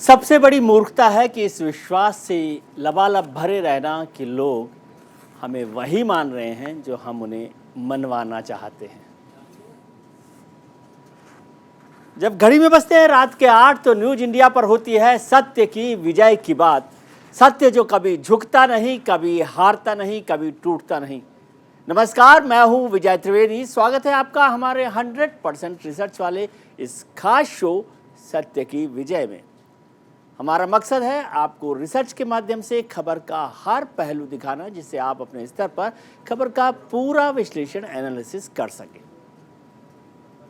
सबसे बड़ी मूर्खता है कि इस विश्वास से लबालब भरे रहना कि लोग हमें वही मान रहे हैं जो हम उन्हें मनवाना चाहते हैं। जब घड़ी में बजते हैं रात के 8 तो न्यूज इंडिया पर होती है सत्य की विजय की बात। सत्य जो कभी झुकता नहीं, कभी हारता नहीं, कभी टूटता नहीं। नमस्कार, मैं हूं विजय त्रिवेदी। स्वागत है आपका हमारे 100% रिसर्च वाले इस खास शो सत्य की विजय में। हमारा मकसद है आपको रिसर्च के माध्यम से खबर का हर पहलू दिखाना, जिससे आप अपने स्तर पर खबर का पूरा विश्लेषण एनालिसिस कर सकें।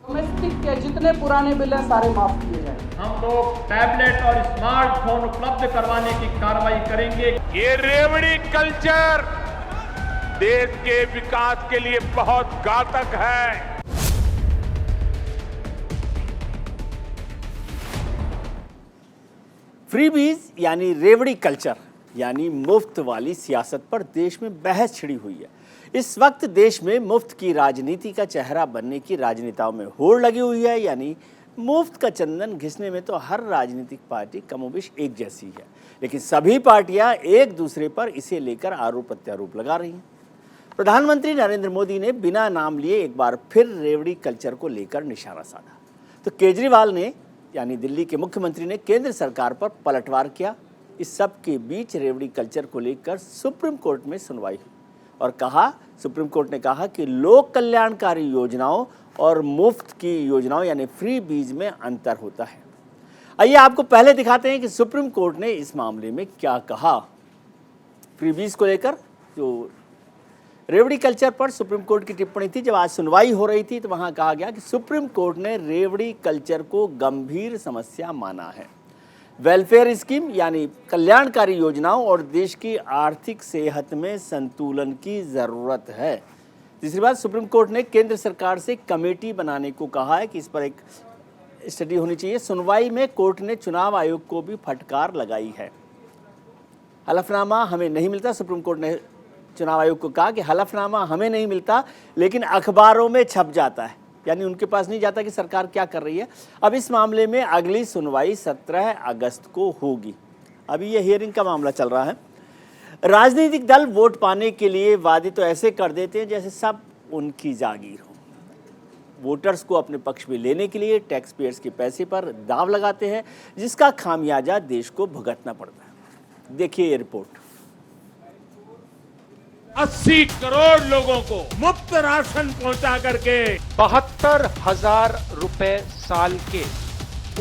डोमेस्टिक के जितने पुराने बिल हैं सारे माफ किए जाएं। हम लोग टैबलेट और स्मार्टफोन उपलब्ध करवाने की कार्रवाई करेंगे। ये रेवड़ी कल्चर देश के विकास के लिए बहुत घातक है। फ्रीबीज यानी रेवड़ी कल्चर यानी मुफ्त वाली सियासत पर देश में बहस छिड़ी हुई है। इस वक्त देश में मुफ्त की राजनीति का चेहरा बनने की राजनेताओं में होड़ लगी हुई है। यानी मुफ्त का चंदन घिसने में तो हर राजनीतिक पार्टी कमोबेश एक जैसी है, लेकिन सभी पार्टियां एक दूसरे पर इसे लेकर आरोप प्रत्यारोप लगा रही हैं। प्रधानमंत्री नरेंद्र मोदी ने बिना नाम लिए एक बार फिर रेवड़ी कल्चर को लेकर निशाना साधा, तो केजरीवाल ने यानी दिल्ली के मुख्यमंत्री ने केंद्र सरकार पर पलटवार किया। इस सब के बीच रेवड़ी कल्चर को लेकर सुप्रीम कोर्ट में सुनवाई हुई और सुप्रीम कोर्ट ने कहा कि लोक कल्याणकारी योजनाओं और मुफ्त की योजनाओं यानी फ्री बीज में अंतर होता है। आइए आपको पहले दिखाते हैं कि सुप्रीम कोर्ट ने इस मामले में क्या कहा। फ्री बीज को लेकर जो रेवड़ी कल्चर पर सुप्रीम कोर्ट की टिप्पणी थी, जब आज सुनवाई हो रही थी तो वहां कहा गया कि सुप्रीम कोर्ट ने रेवड़ी कल्चर को गंभीर समस्या माना है। वेलफेयर स्कीम यानी कल्याणकारी योजनाओं और देश की आर्थिक सेहत में संतुलन की जरूरत है। तीसरी बात, सुप्रीम कोर्ट ने केंद्र सरकार से कमेटी बनाने को कहा है कि इस पर एक स्टडी होनी चाहिए। सुनवाई में कोर्ट ने चुनाव आयोग को भी फटकार लगाई है। हलफनामा हमें नहीं मिलता। सुप्रीम कोर्ट ने चुनाव आयोग को कहा कि हलफनामा हमें नहीं मिलता, लेकिन अखबारों में छप जाता है, यानी उनके पास नहीं जाता कि सरकार क्या कर रही है। अब इस मामले में अगली सुनवाई 17 अगस्त को होगी। अभी ये हियरिंग का मामला चल रहा है। राजनीतिक दल वोट पाने के लिए वादे तो ऐसे कर देते हैं जैसे सब उनकी जागीर हो। वोटर्स को अपने पक्ष में लेने के लिए टैक्स पेयर्स के पैसे पर दांव लगाते हैं, जिसका खामियाजा देश को भुगतना पड़ता है। देखिए ये रिपोर्ट। 80 करोड़ लोगों को मुफ्त राशन पहुंचा करके 72,000 रुपए साल के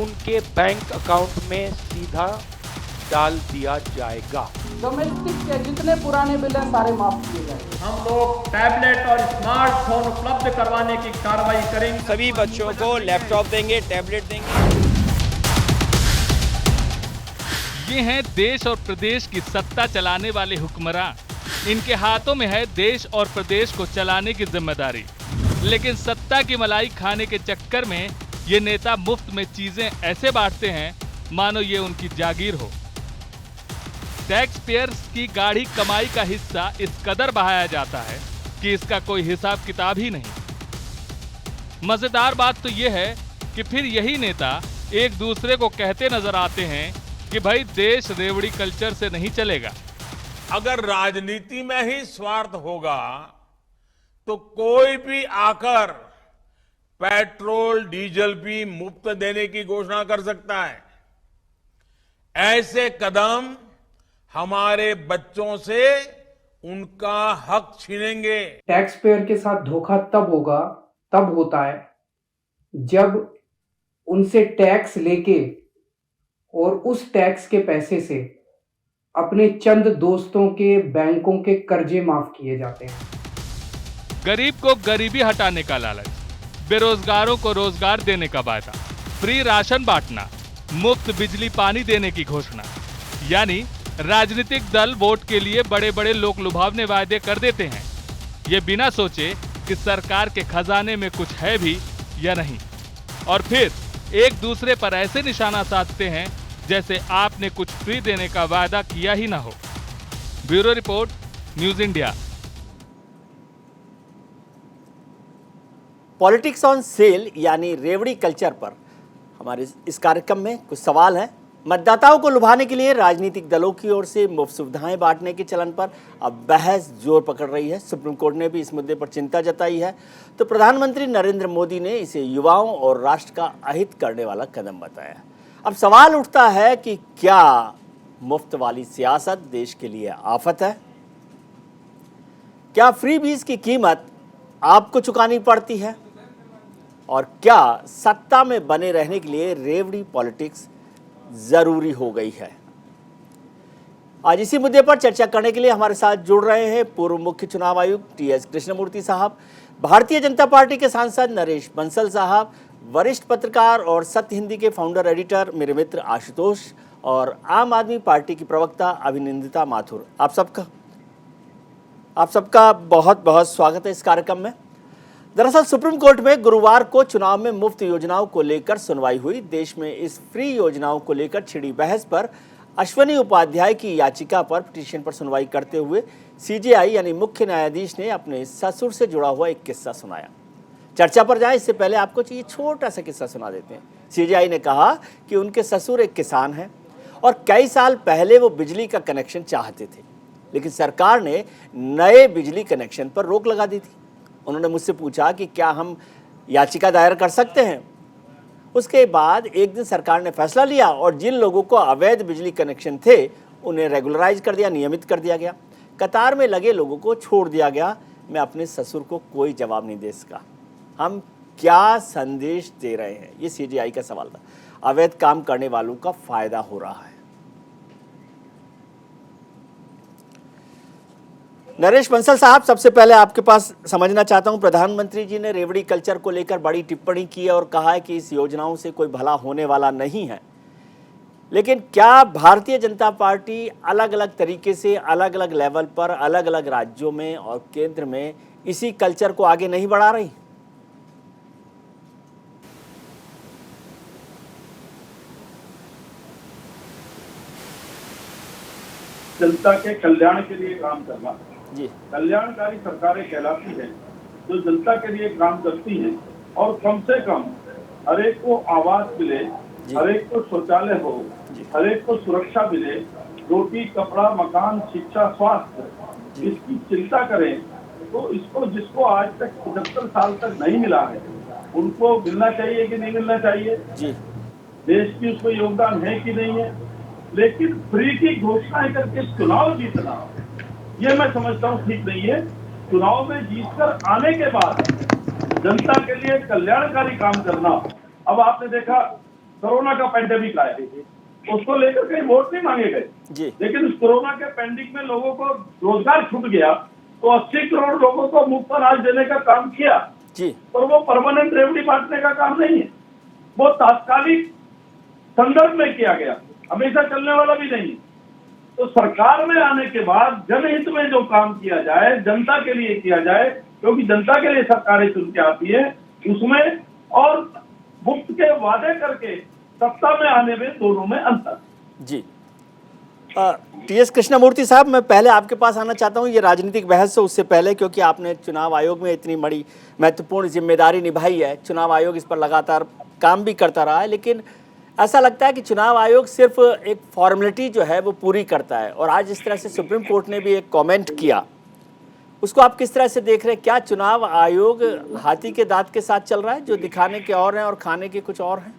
उनके बैंक अकाउंट में सीधा डाल दिया जाएगा। डोमेस्टिक के जितने पुराने बिल हैं सारे माफ किए जाएं। हम लोग टैबलेट और स्मार्टफोन उपलब्ध करवाने की कार्रवाई करेंगे। सभी बच्चों को लैपटॉप देंगे, टैबलेट देंगे। ये हैं देश और प्रदेश की सत्ता चलाने वाले हुक्मरान। इनके हाथों में है देश और प्रदेश को चलाने की जिम्मेदारी, लेकिन सत्ता की मलाई खाने के चक्कर में ये नेता मुफ्त में चीजें ऐसे बांटते हैं मानो ये उनकी जागीर हो। टैक्स पेयर्स की गाढ़ी कमाई का हिस्सा इस कदर बहाया जाता है कि इसका कोई हिसाब किताब ही नहीं। मजेदार बात तो ये है कि फिर यही नेता एक दूसरे को कहते नजर आते हैं कि भाई देश रेवड़ी कल्चर से नहीं चलेगा। अगर राजनीति में ही स्वार्थ होगा तो कोई भी आकर पेट्रोल डीजल भी मुफ्त देने की घोषणा कर सकता है। ऐसे कदम हमारे बच्चों से उनका हक छीनेंगे। टैक्स पेयर के साथ धोखा तब होता है जब उनसे टैक्स लेके और उस टैक्स के पैसे से अपने चंद दोस्तों के बैंकों के कर्जे माफ किए जाते हैं। गरीब को गरीबी हटाने का लालच, बेरोजगारों को रोजगार देने का वादा, फ्री राशन बांटना, मुफ्त बिजली पानी देने की घोषणा। यानी राजनीतिक दल वोट के लिए बड़े बड़े लोक लुभावने वादे कर देते हैं, ये बिना सोचे कि सरकार के खजाने में कुछ है भी या नहीं, और फिर एक दूसरे पर ऐसे निशाना साधते हैं जैसे आपने कुछ फ्री देने का वादा किया ही ना हो। Bureau report, news India. Politics on sale यानी रेवड़ी कल्चर पर हमारे इस कार्यक्रम में कुछ सवाल हैं मतदाताओं को लुभाने के लिए राजनीतिक दलों की ओर से मुफ्त सुविधाएं बांटने के चलन पर अब बहस जोर पकड़ रही है। सुप्रीम कोर्ट ने भी इस मुद्दे पर चिंता जताई है, तो प्रधानमंत्री नरेंद्र मोदी ने इसे युवाओं और राष्ट्र का अहित करने वाला कदम बताया। अब सवाल उठता है कि क्या मुफ्त वाली सियासत देश के लिए आफत है? क्या फ्री बीज की कीमत आपको चुकानी पड़ती है? और क्या सत्ता में बने रहने के लिए रेवड़ी पॉलिटिक्स जरूरी हो गई है? आज इसी मुद्दे पर चर्चा करने के लिए हमारे साथ जुड़ रहे हैं पूर्व मुख्य चुनाव आयुक्त टीएस कृष्णमूर्ति साहब, भारतीय जनता पार्टी के सांसद नरेश बंसल साहब, वरिष्ठ पत्रकार और सत्य हिंदी के फाउंडर एडिटर मेरे मित्र आशुतोष, और आम आदमी पार्टी की प्रवक्ता अभिनंदिता माथुर। आप सबका बहुत बहुत स्वागत है इस कार्यक्रम में। दरअसल सुप्रीम कोर्ट में गुरुवार को चुनाव में मुफ्त योजनाओं को लेकर सुनवाई हुई। देश में इस फ्री योजनाओं को लेकर छिड़ी बहस पर अश्वनी उपाध्याय की याचिका पर पिटीशन पर सुनवाई करते हुए सीजेआई यानी मुख्य न्यायाधीश ने अपने ससुर से जुड़ा हुआ एक किस्सा सुनाया। चर्चा पर जाए इससे पहले आपको ये छोटा सा किस्सा सुना देते हैं। सीजेआई ने कहा कि उनके ससुर एक किसान हैं और कई साल पहले वो बिजली का कनेक्शन चाहते थे, लेकिन सरकार ने नए बिजली कनेक्शन पर रोक लगा दी थी। उन्होंने मुझसे पूछा कि क्या हम याचिका दायर कर सकते हैं। उसके बाद एक दिन सरकार ने फैसला लिया और जिन लोगों को अवैध बिजली कनेक्शन थे उन्हें रेगुलराइज कर दिया, नियमित कर दिया गया। कतार में लगे लोगों को छोड़ दिया गया। मैं अपने ससुर को कोई जवाब नहीं दे सका। हम क्या संदेश दे रहे हैं? ये सीजेआई का सवाल था। अवैध काम करने वालों का फायदा हो रहा है। नरेश बंसल साहब, सबसे पहले आपके पास समझना चाहता हूं, प्रधानमंत्री जी ने रेवड़ी कल्चर को लेकर बड़ी टिप्पणी की है और कहा है कि इस योजनाओं से कोई भला होने वाला नहीं है, लेकिन क्या भारतीय जनता पार्टी अलग अलग तरीके से अलग अलग लेवल पर अलग अलग राज्यों में और केंद्र में इसी कल्चर को आगे नहीं बढ़ा रही? जनता के कल्याण के लिए काम करना जी, कल्याणकारी सरकारें कहलाती हैं जो जनता के लिए काम करती हैं और कम से कम हर एक को आवास मिले, हर एक को शौचालय हो, हर एक को सुरक्षा मिले, रोटी, कपड़ा, मकान, शिक्षा, स्वास्थ्य, इसकी चिंता करें। तो इसको जिसको आज तक 75 साल तक नहीं मिला है उनको मिलना चाहिए कि नहीं मिलना चाहिए? जी, देश की उसमें योगदान है कि नहीं है? लेकिन फ्री की घोषणाएं करके चुनाव जीतना, ये मैं समझता हूँ ठीक नहीं है। चुनाव में जीतकर आने के बाद जनता के लिए कल्याणकारी काम करना। अब आपने देखा कोरोना का पेंडेमिक आया, उसको लेकर कहीं वोट नहीं मांगे गए, लेकिन उस कोरोना के पेंडेमिक में लोगों को रोजगार छूट गया तो 80 करोड़ लोगों को मुफ्त अनाज देने का काम किया जी। और वो परमानेंट रेवड़ी बांटने का काम नहीं है, वो तात्कालिक संदर्भ में किया गया, हमेशा चलने वाला भी नहीं। तो सरकार में आने के बाद जनहित में जो काम किया जाए, जनता के लिए किया जाए, क्योंकि जनता के लिए सरकारें चुन के आती है, उसमें और मुफ्त के वादे करके सत्ता में आने में दोनों में अंतर जी। टीएस कृष्णमूर्ति साहब, मैं पहले आपके पास आना चाहता हूं, ये राजनीतिक बहस से उससे पहले, क्योंकि आपने चुनाव आयोग में इतनी बड़ी महत्वपूर्ण जिम्मेदारी निभाई है। चुनाव आयोग इस पर लगातार काम भी करता रहा है, लेकिन ऐसा लगता है कि चुनाव आयोग सिर्फ एक फॉर्मेलिटी जो है वो पूरी करता है। और आज इस तरह से सुप्रीम कोर्ट ने भी एक कमेंट किया, उसको आप किस तरह से देख रहे हैं? क्या चुनाव आयोग हाथी के दांत के साथ चल रहा है, जो दिखाने के और हैं और खाने के कुछ और हैं?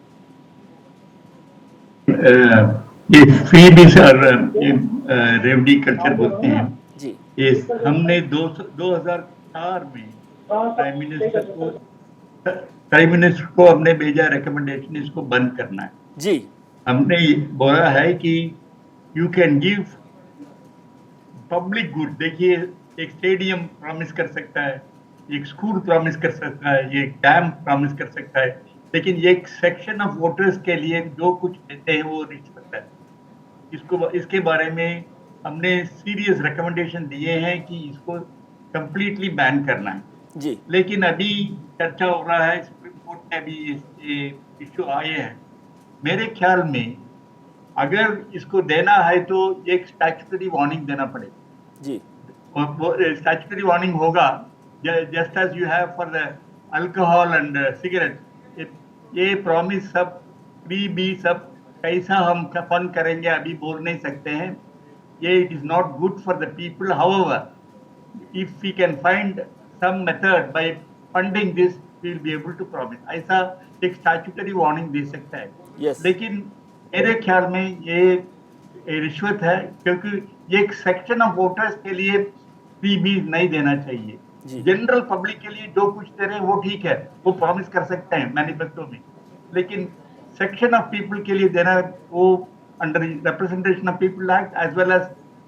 ये फ्री बीज और रेवड़ी कल्चर बोलते हैं जी। ये हमने 2004 में प्राइम मिनिस्टर को हमने भेजा रिकमेंडेशन इसको बंद करना है जी। हमने बोला है कि you can give public good. देखिए, एक स्टेडियम प्रॉमिस कर सकता है, एक स्कूल प्रॉमिस कर सकता है, एक डैम प्रॉमिस कर सकता है, लेकिन ये एक सेक्शन ऑफ वोटर्स के लिए जो कुछ देते हैं वो रिश्वत है। इसके बारे में हमने सीरियस रिकमेंडेशन दिए हैं कि इसको कंप्लीटली बैन करना है जी। लेकिन अभी चर्चा हो रहा है, सुप्रीम कोर्ट में अभी ये इश्यू आए हैं। मेरे ख्याल में अगर इसको देना है तो एक स्टैट्यूटरी वार्निंग देना पड़ेगा जी। वो स्टैट्यूटरी वार्निंग होगा just as you have for the alcohol and cigarette. ये प्रॉमिस सब फ्री भी सब कैसा हम फंड करेंगे अभी बोल नहीं सकते हैं. ये it is not good for the people. However, if we can find some method by funding this, we will be able to promise. ऐसा एक स्टैट्यूटरी वार्निंग दे सकता है. Yes. लेकिन मेरे ख्याल में ये रिश्वत है, क्योंकि ये एक सेक्शन ऑफ वोटर्स के लिए फ्री भी नहीं देना चाहिए. जनरल पब्लिक के लिए जो कुछ दे रहे हैं वो ठीक है, वो प्रॉमिस कर सकते हैं मैनिफेस्टो में, लेकिन सेक्शन ऑफ पीपल के लिए देना वो under representation of people act as well as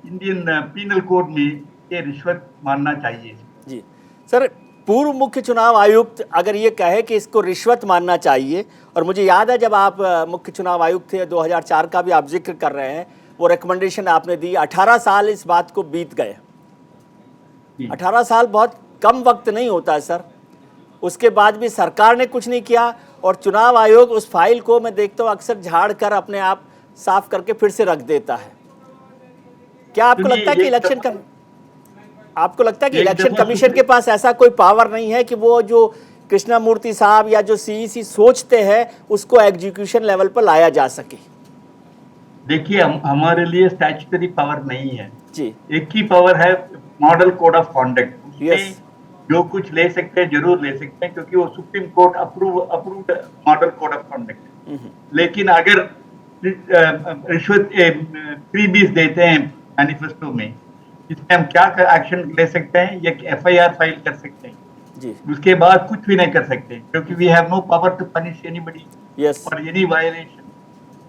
Indian penal code में ये रिश्वत मानना चाहिए. जी सर, पूर्व मुख्य चुनाव आयुक्त अगर ये कहे कि इसको रिश्वत मानना चाहिए, और मुझे याद है जब आप मुख्य चुनाव आयुक्त थे 2004 का भी आप जिक्र कर रहे हैं, वो रिकमेंडेशन आपने दी. 18 साल इस बात को बीत गए. 18 साल बहुत कम वक्त नहीं होता है सर. उसके बाद भी सरकार ने कुछ नहीं किया, और चुनाव आयोग उस फाइल को मैं देखता हूँ अक्सर झाड़ कर अपने आप साफ करके फिर से रख देता है. क्या आपको लगता है कि इलेक्शन कमीशन के पास ऐसा कोई पावर नहीं है कि वो जो कृष्णामूर्ति साहब या जो सीईसी सोचते हैं उसको एग्जीक्यूशन लेवल पर लाया जा सके? देखिए, हमारे लिए स्टैट्यूटरी पावर नहीं है जी. एक ही पावर है, model code of conduct. Yes. जो कुछ ले सकते हैं जरूर ले सकते हैं, क्योंकि वो supreme court approved model code of conduct. लेकिन अगर रिश्वत फ्रीबीज देते हैं मैनिफेस्टो में, इसमें हम क्या एक्शन ले सकते हैं? एक एफआईआर फाइल कर सकते हैं जी. उसके बाद कुछ भी नहीं कर सकते, क्योंकि we have no power to punish anybody yes for any violation.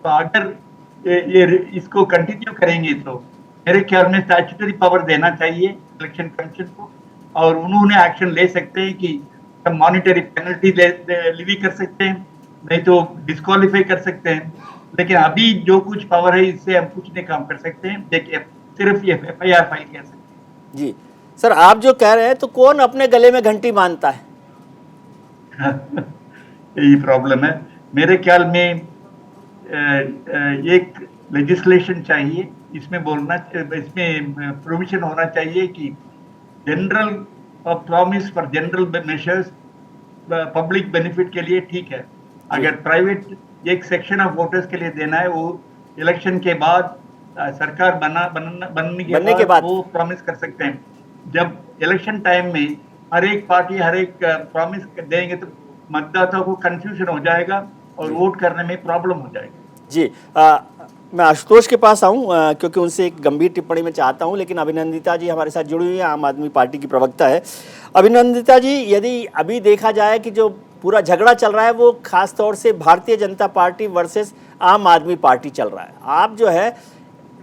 तो अगर ये इसको कंटिन्यू करेंगे तो मेरे ख्याल में स्टैट्यूटरी पावर देना चाहिए इलेक्शन कमीशन को, और उन्होंने एक्शन ले सकते हैं कि मॉनिटरी पेनल्टी लेवी कर सकते हैं, नहीं तो डिस्क्वालीफाई कर सकते हैं. लेकिन अभी जो कुछ पावर है इससे हम कुछ नहीं काम कर सकते हैं. देखिए, सिर्फ ये एफआईआर फाइल कर सकते हैं. जी सर, आप जो कह रहे हैं तो कौन अपने गले में घंटी बांधता है? यही प्रॉब्लम है. मेरे ख्याल में एक लेजिस्लेशन चाहिए, इसमें प्रोविजन होना चाहिए कि general promise for general measures public benefit के लिए ठीक है. अगर प्राइवेट एक सेक्शन ऑफ वोटर्स के लिए देना है, वो इलेक्शन के बाद सरकार बनने के बाद वो प्रॉमिस कर सकते हैं. जब इलेक्शन टाइम में हर एक पार्टी हर एक प्रॉमिस देंगे तो मतदाता को कंफ्यूजन हो जाएगा और वोट करने में प्रॉब्लम हो जाएगी. जी, मैं आशुतोष के पास आऊँ क्योंकि उनसे एक गंभीर टिप्पणी में चाहता हूँ, लेकिन अभिनंदिता जी हमारे साथ जुड़ी हुई हैं, आम आदमी पार्टी की प्रवक्ता है. अभिनंदिता जी, यदि अभी देखा जाए कि जो पूरा झगड़ा चल रहा है वो खास तौर से भारतीय जनता पार्टी वर्सेस आम आदमी पार्टी चल रहा है. आप जो है,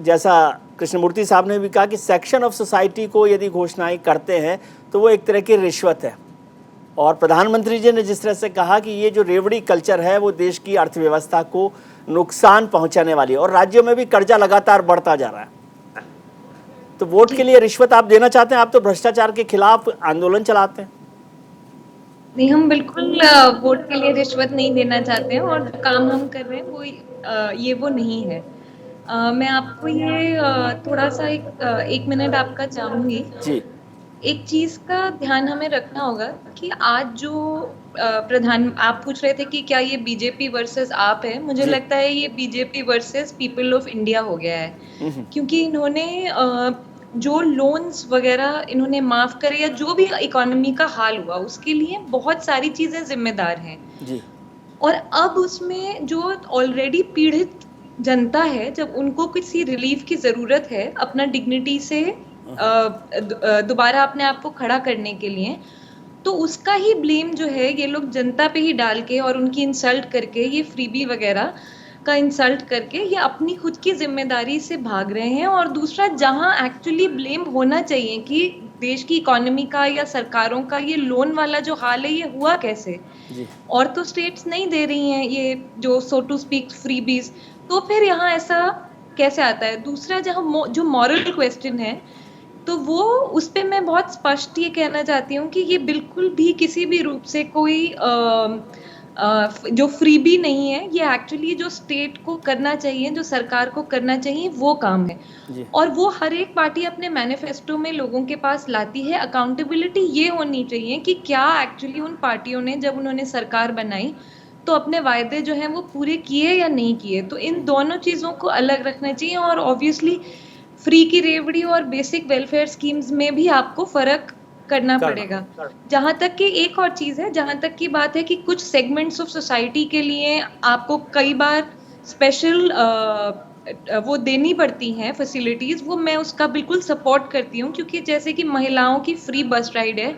जैसा कृष्णमूर्ति साहब ने भी कहा कि सेक्शन ऑफ सोसाइटी को यदि घोषणाएं करते हैं तो वो एक तरह की रिश्वत है, और प्रधानमंत्री जी ने जिस तरह से कहा कि ये जो रेवड़ी कल्चर है वो देश की अर्थव्यवस्था को नुकसान पहुंचाने वाली है, और राज्यों में भी कर्जा लगातार बढ़ता जा रहा है. तो वोट के लिए रिश्वत आप देना चाहते हैं? आप तो भ्रष्टाचार के खिलाफ आंदोलन चलाते हैं. नहीं, हम बिल्कुल वोट के लिए रिश्वत नहीं देना चाहते हैं, और जो काम हम कर रहे हैं वो वो नहीं है. मैं आपको ये थोड़ा सा एक मिनट आपका चाहूंगी जी. एक चीज का ध्यान हमें रखना होगा कि आज जो आप पूछ रहे थे कि क्या ये बीजेपी वर्सेस आप है, मुझे लगता है ये BJP versus people of India हो गया है. क्योंकि इन्होंने जो लोन्स वगैरह इन्होंने माफ करे, या जो भी इकोनॉमी का हाल हुआ उसके लिए बहुत सारी चीजें जिम्मेदार हैं जी. और अब उसमें जो ऑलरेडी पीड़ित जनता है, जब उनको किसी रिलीफ की जरूरत है अपना डिग्निटी से दोबारा अपने आप को खड़ा करने के लिए, तो उसका ही ब्लेम जो है ये लोग जनता पे ही डाल के और उनकी इंसल्ट करके, ये फ्रीबी वगैरह का इंसल्ट करके ये अपनी खुद की जिम्मेदारी से भाग रहे हैं. और दूसरा, जहां एक्चुअली ब्लेम होना चाहिए कि देश की इकोनॉमी का या सरकारों का ये लोन वाला जो हाल है ये हुआ कैसे, और तो स्टेट्स नहीं दे रही हैं ये जो सो टू स्पीक फ्रीबीज, तो फिर यहाँ ऐसा कैसे आता है. दूसरा, जहाँ जो मॉरल क्वेश्चन है तो वो उस पे मैं बहुत स्पष्ट ये कहना चाहती हूँ कि ये बिल्कुल भी किसी भी रूप से कोई जो फ्रीबी नहीं है. ये एक्चुअली जो स्टेट को करना चाहिए, जो सरकार को करना चाहिए वो काम है, और वो हर एक पार्टी अपने मैनिफेस्टो में लोगों के पास लाती है. अकाउंटेबिलिटी ये होनी चाहिए कि क्या एक्चुअली उन पार्टियों ने जब उन्होंने सरकार बनाई तो अपने वायदे जो हैं वो पूरे किए या नहीं किए। तो इन दोनों चीज़ों को अलग रखना चाहिए और ऑब्वियसली फ्री की रेवड़ी और बेसिक वेलफेयर स्कीम्स में भी आपको फ़र्क करना पड़ेगा। जहाँ तक कि एक और चीज़ है, जहाँ तक की बात है कि कुछ सेगमेंट्स ऑफ सोसाइटी के लिए आपको कई बार स्पेशल वो देनी पड़ती हैं फैसिलिटीज़, वो मैं उसका बिल्कुल सपोर्ट करती हूँ, क्योंकि जैसे कि महिलाओं की फ्री बस राइड है,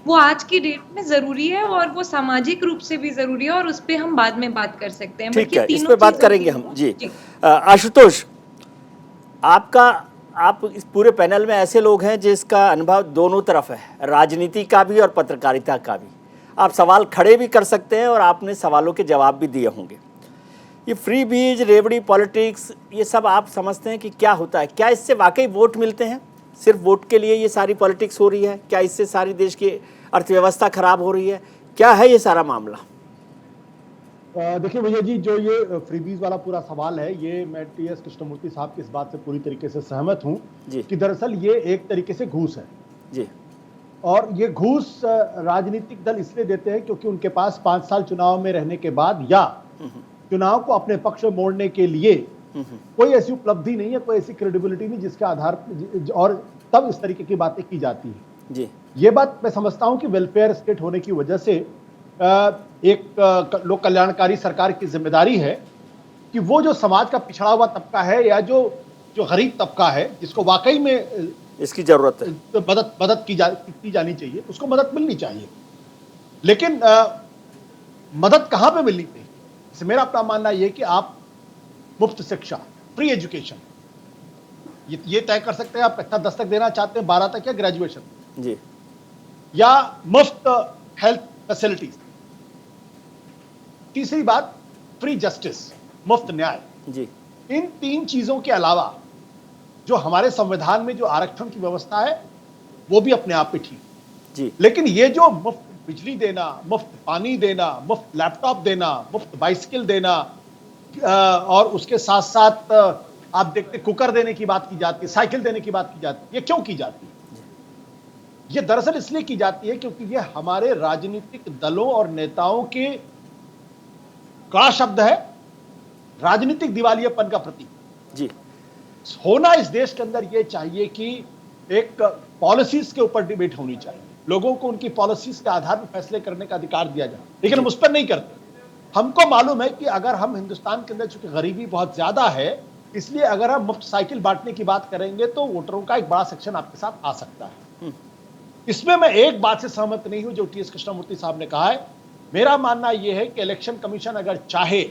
वो आज की डेट में ज़रूरी है और वो सामाजिक रूप से भी ज़रूरी है, और उस पर हम बाद में बात कर सकते हैं। ठीक है, इस पे बात करेंगे हम जी। आशुतोष, आप इस पूरे पैनल में ऐसे लोग हैं जिसका अनुभव दोनों तरफ है, राजनीति का भी और पत्रकारिता का भी। आप सवाल खड़े भी कर सकते हैं और आपने सवालों के जवाब भी दिए होंगे। ये फ्री बीज, रेवड़ी पॉलिटिक्स, ये सब आप समझते हैं कि क्या होता है? क्या इससे वाकई वोट मिलते हैं? सिर्फ वोट के लिए ये सारी पॉलिटिक्स हो रही है? क्या इससे सारी देश की अर्थव्यवस्था खराब हो रही है? क्या है ये सारा मामला? देखिए भैया जी, जो ये फ्रीबीज वाला पूरा सवाल है, ये मैं टीएस कृष्णमूर्ति साहब की इस बात से पूरी तरीके से सहमत हूँ कि दरअसल ये एक तरीके से घूस है जी। और ये घूस राजनीतिक दल इसलिए देते हैं क्योंकि उनके पास 5 साल चुनाव में रहने के बाद या चुनाव को अपने पक्ष में मोड़ने के लिए कोई ऐसी उपलब्धि नहीं है, कोई ऐसी क्रेडिबिलिटी नहीं जिसके आधार पर, और तब इस तरीके की बातें की जाती है जी। ये बात मैं समझता हूं कि वेलफेयर स्टेट होने की वजह से एक लोक कल्याणकारी सरकार की जिम्मेदारी है कि वो जो समाज का पिछड़ा हुआ तबका है या जो गरीब तबका है, जिसको वाकई में इसकी जरूरत है, मदद की जानी चाहिए, उसको मदद मिलनी चाहिए। लेकिन मदद कहां पे मिलनी चाहिए? मेरा अपना मानना यह कि आप मुफ्त शिक्षा, फ्री एजुकेशन, ये तय कर सकते हैं आप कितना दस्तक देना चाहते हैं, 12 तक या ग्रेजुएशन जी, या मुफ्त हेल्थ फैसिलिटीज। तीसरी बात, फ्री जस्टिस, मुफ्त न्याय जी। इन 3 चीजों के अलावा जो हमारे संविधान में जो आरक्षण की व्यवस्था है वो भी अपने आप में ठीक जी। लेकिन ये जो मुफ्त बिजली देना, मुफ्त पानी देना, मुफ्त लैपटॉप देना, मुफ्त बाइसिकल देना, और उसके साथ साथ आप देखते कुकर देने की बात की जाती है, साइकिल देने की बात की जाती है, ये क्यों की जाती है? ये दरअसल इसलिए की जाती है क्योंकि ये हमारे राजनीतिक दलों और नेताओं के कड़ा शब्द है, राजनीतिक दिवालियापन का प्रतीक जी। होना इस देश के अंदर ये चाहिए कि एक पॉलिसीज के ऊपर डिबेट होनी चाहिए, लोगों को उनकी पॉलिसीज के आधार पर फैसले करने का अधिकार दिया जाए, लेकिन हम उस पर नहीं करते। हमको मालूम है कि अगर हम हिंदुस्तान के अंदर चूंकि गरीबी बहुत ज्यादा है, इसलिए अगर हम मुफ्त साइकिल बांटने की बात करेंगे तो वोटरों का एक बड़ा सेक्शन आपके साथ आ सकता है। इसमें मैं एक बात से सहमत नहीं हूं जो टीएस कृष्णमूर्ति साहब ने कहा है। मेरा मानना यह है कि इलेक्शन कमीशन अगर चाहे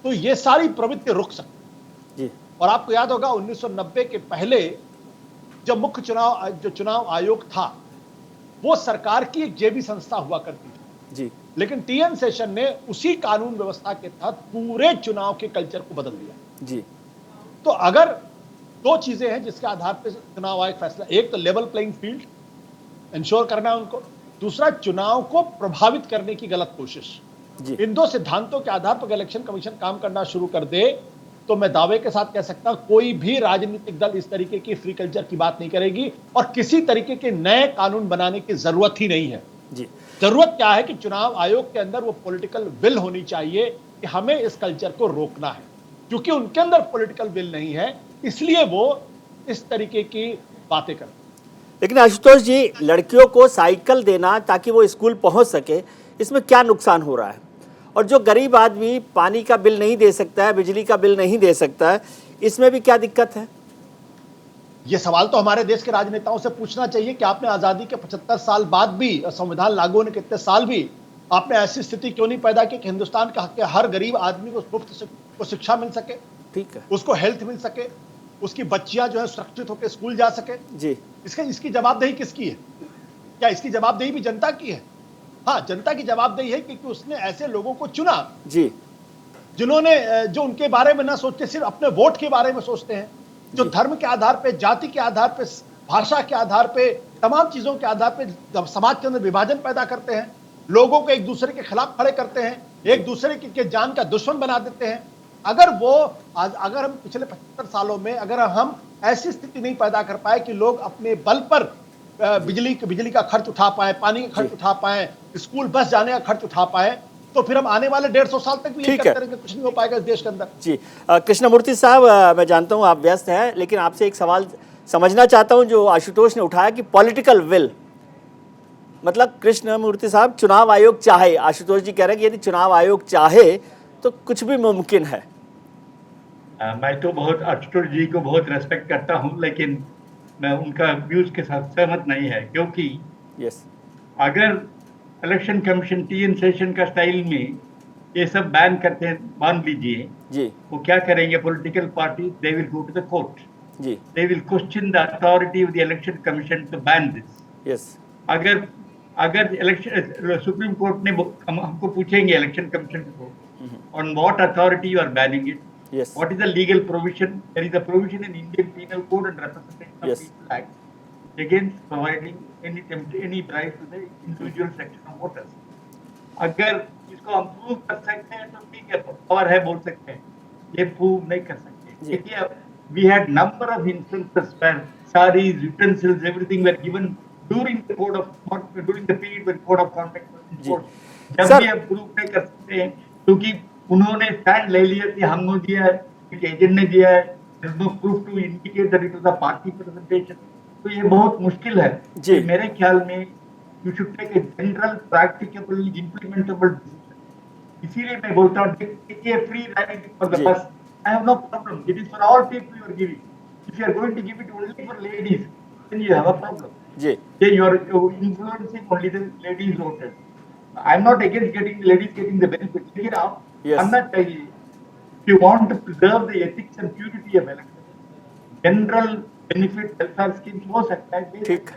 तो यह सारी प्रवृत्ति रुक सकती है। और आपको याद होगा 1990 के पहले जब मुख्य चुनाव आयोग था, वो सरकार की एक जेबी संस्था हुआ करती थी जी। लेकिन टीएन सेशन ने उसी कानून व्यवस्था के तहत पूरे चुनाव के कल्चर को बदल दिया जी। तो अगर 2 चीजें हैं जिसके आधार पर चुनाव आयोग फैसला, एक तो लेवल प्लेइंग फील्ड इंश्योर करना है उनको, दूसरा चुनाव को प्रभावित करने की गलत कोशिश। इन 2 सिद्धांतों के आधार पर इलेक्शन कमीशन काम करना शुरू कर दे तो मैं दावे के साथ कह सकता हूं कोई भी राजनीतिक दल इस तरीके की फ्री कल्चर की बात नहीं करेगी और किसी तरीके के नए कानून बनाने की जरूरत ही नहीं है जी। जरूरत क्या है कि चुनाव आयोग के अंदर वो पॉलिटिकल विल होनी चाहिए कि हमें इस कल्चर को रोकना है, क्योंकि उनके अंदर पॉलिटिकल विल नहीं है, इसलिए वो इस तरीके की बातें करते। लेकिन आशुतोष जी, लड़कियों को साइकिल देना ताकि वो स्कूल पहुंच सके, इसमें क्या नुकसान हो रहा है? और जो गरीब आदमी पानी का बिल नहीं दे सकता है, बिजली का बिल नहीं दे सकता है, इसमें भी क्या दिक्कत है? ये सवाल तो हमारे देश के राजनेताओं से पूछना चाहिए कि आपने आजादी के 75 साल बाद भी, संविधान लागू होने के इतने साल भी, आपने ऐसी स्थिति क्यों नहीं पैदा की कि हिंदुस्तान का हर गरीब आदमी को मुफ्त शिक्षा मिल सके, ठीक है, उसको हेल्थ मिल सके, उसकी बच्चियां जो है सुरक्षित होकर स्कूल जा सके जी। इसकी जवाबदेही किसकी है? क्या इसकी जवाबदेही भी जनता की है? हाँ, जनता की जवाबदेही है क्योंकि उसने ऐसे लोगों को चुना जी, जिन्होंने जो उनके बारे में ना सोचते, सिर्फ अपने वोट के बारे में सोचते हैं, जो धर्म के आधार पे, जाति के आधार पे, भाषा के आधार पे, तमाम चीजों के आधार पे समाज के अंदर विभाजन पैदा करते हैं, लोगों को एक दूसरे के खिलाफ खड़े करते हैं, एक दूसरे के जान का दुश्मन बना देते हैं। अगर हम पिछले 75 सालों में अगर हम ऐसी स्थिति नहीं पैदा कर पाए कि लोग अपने बल पर बिजली का खर्च उठा पाए, पानी का खर्च उठा पाए, स्कूल बस जाने का खर्च उठा पाए, तो फिर हम आने वाले 150 साल तक भी यही ठीक है। करते रहेंगे, कुछ नहीं हो पाएगा इस देश के अंदर। जी कृष्णमूर्ति साहब, मैं जानता हूं आप व्यस्त हैं, लेकिन आपसे एक सवाल समझना चाहता हूं जो आशुतोष ने उठाया कि पॉलिटिकल विल, मतलब कृष्णमूर्ति साहब चुनाव आयोग चाहे, आशुतोष जी कह रहे हैं कि यदि चुनाव आयोग चाहे तो कुछ भी मुमकिन है। मैं तो बहुत आशुतोष जी को बहुत रेस्पेक्ट करता हूं, लेकिन मैं उनका व्यूज के साथ सहमत नहीं है, क्योंकि यस अगर इलेक्शन कमीशन टीएन सेशन का स्टाइल में ये सब बैन करते हैं, मान लीजिए जी, वो क्या करेंगे, political party they will go to the court, जी, they will question the authority of the election commission to ban this. Yes, अगर इलेक्शन सुप्रीम कोर्ट ने हमको पूछेंगे इलेक्शन कमीशन को, on what authority you are banning it, yes, what is the legal provision? There is a provision in Indian Penal Code and Representation of Yes. People Act against providing any bribe to the individual section of voters. अगर इसको हम prove कर सकते हैं तो ठीक है, power है बोल सकते हैं, ये प्रूव नहीं कर सकते। देखिए, we had number of instances where saris, utensils, everything were given during the period when code of conduct was enforced. जब भी हम प्रूव नहीं कर सकते हैं, क्योंकि उन्होंने स्टैंड ले लिया कि हमने दिया है, एजेंट ने दिया है, there's no proof to indicate that it was a party presentation, तो ये बहुत मुश्किल है। जी, मेरे ख्याल में you should take a general, practicable, implementable decision. इसीलिए मैं बोलता हूँ देखिए, free riding for the bus, I have no problem. It is for all people you are giving. If you are going to give it only for ladies, then you have a problem. Ji, Then you are influencing only the ladies voters. I am not against ladies getting the benefit. Take it out. Yes. अन्ना चाहिए. If you want to preserve the ethics and purity of election, general benefit welfare schemes हो सकता है, ठीक,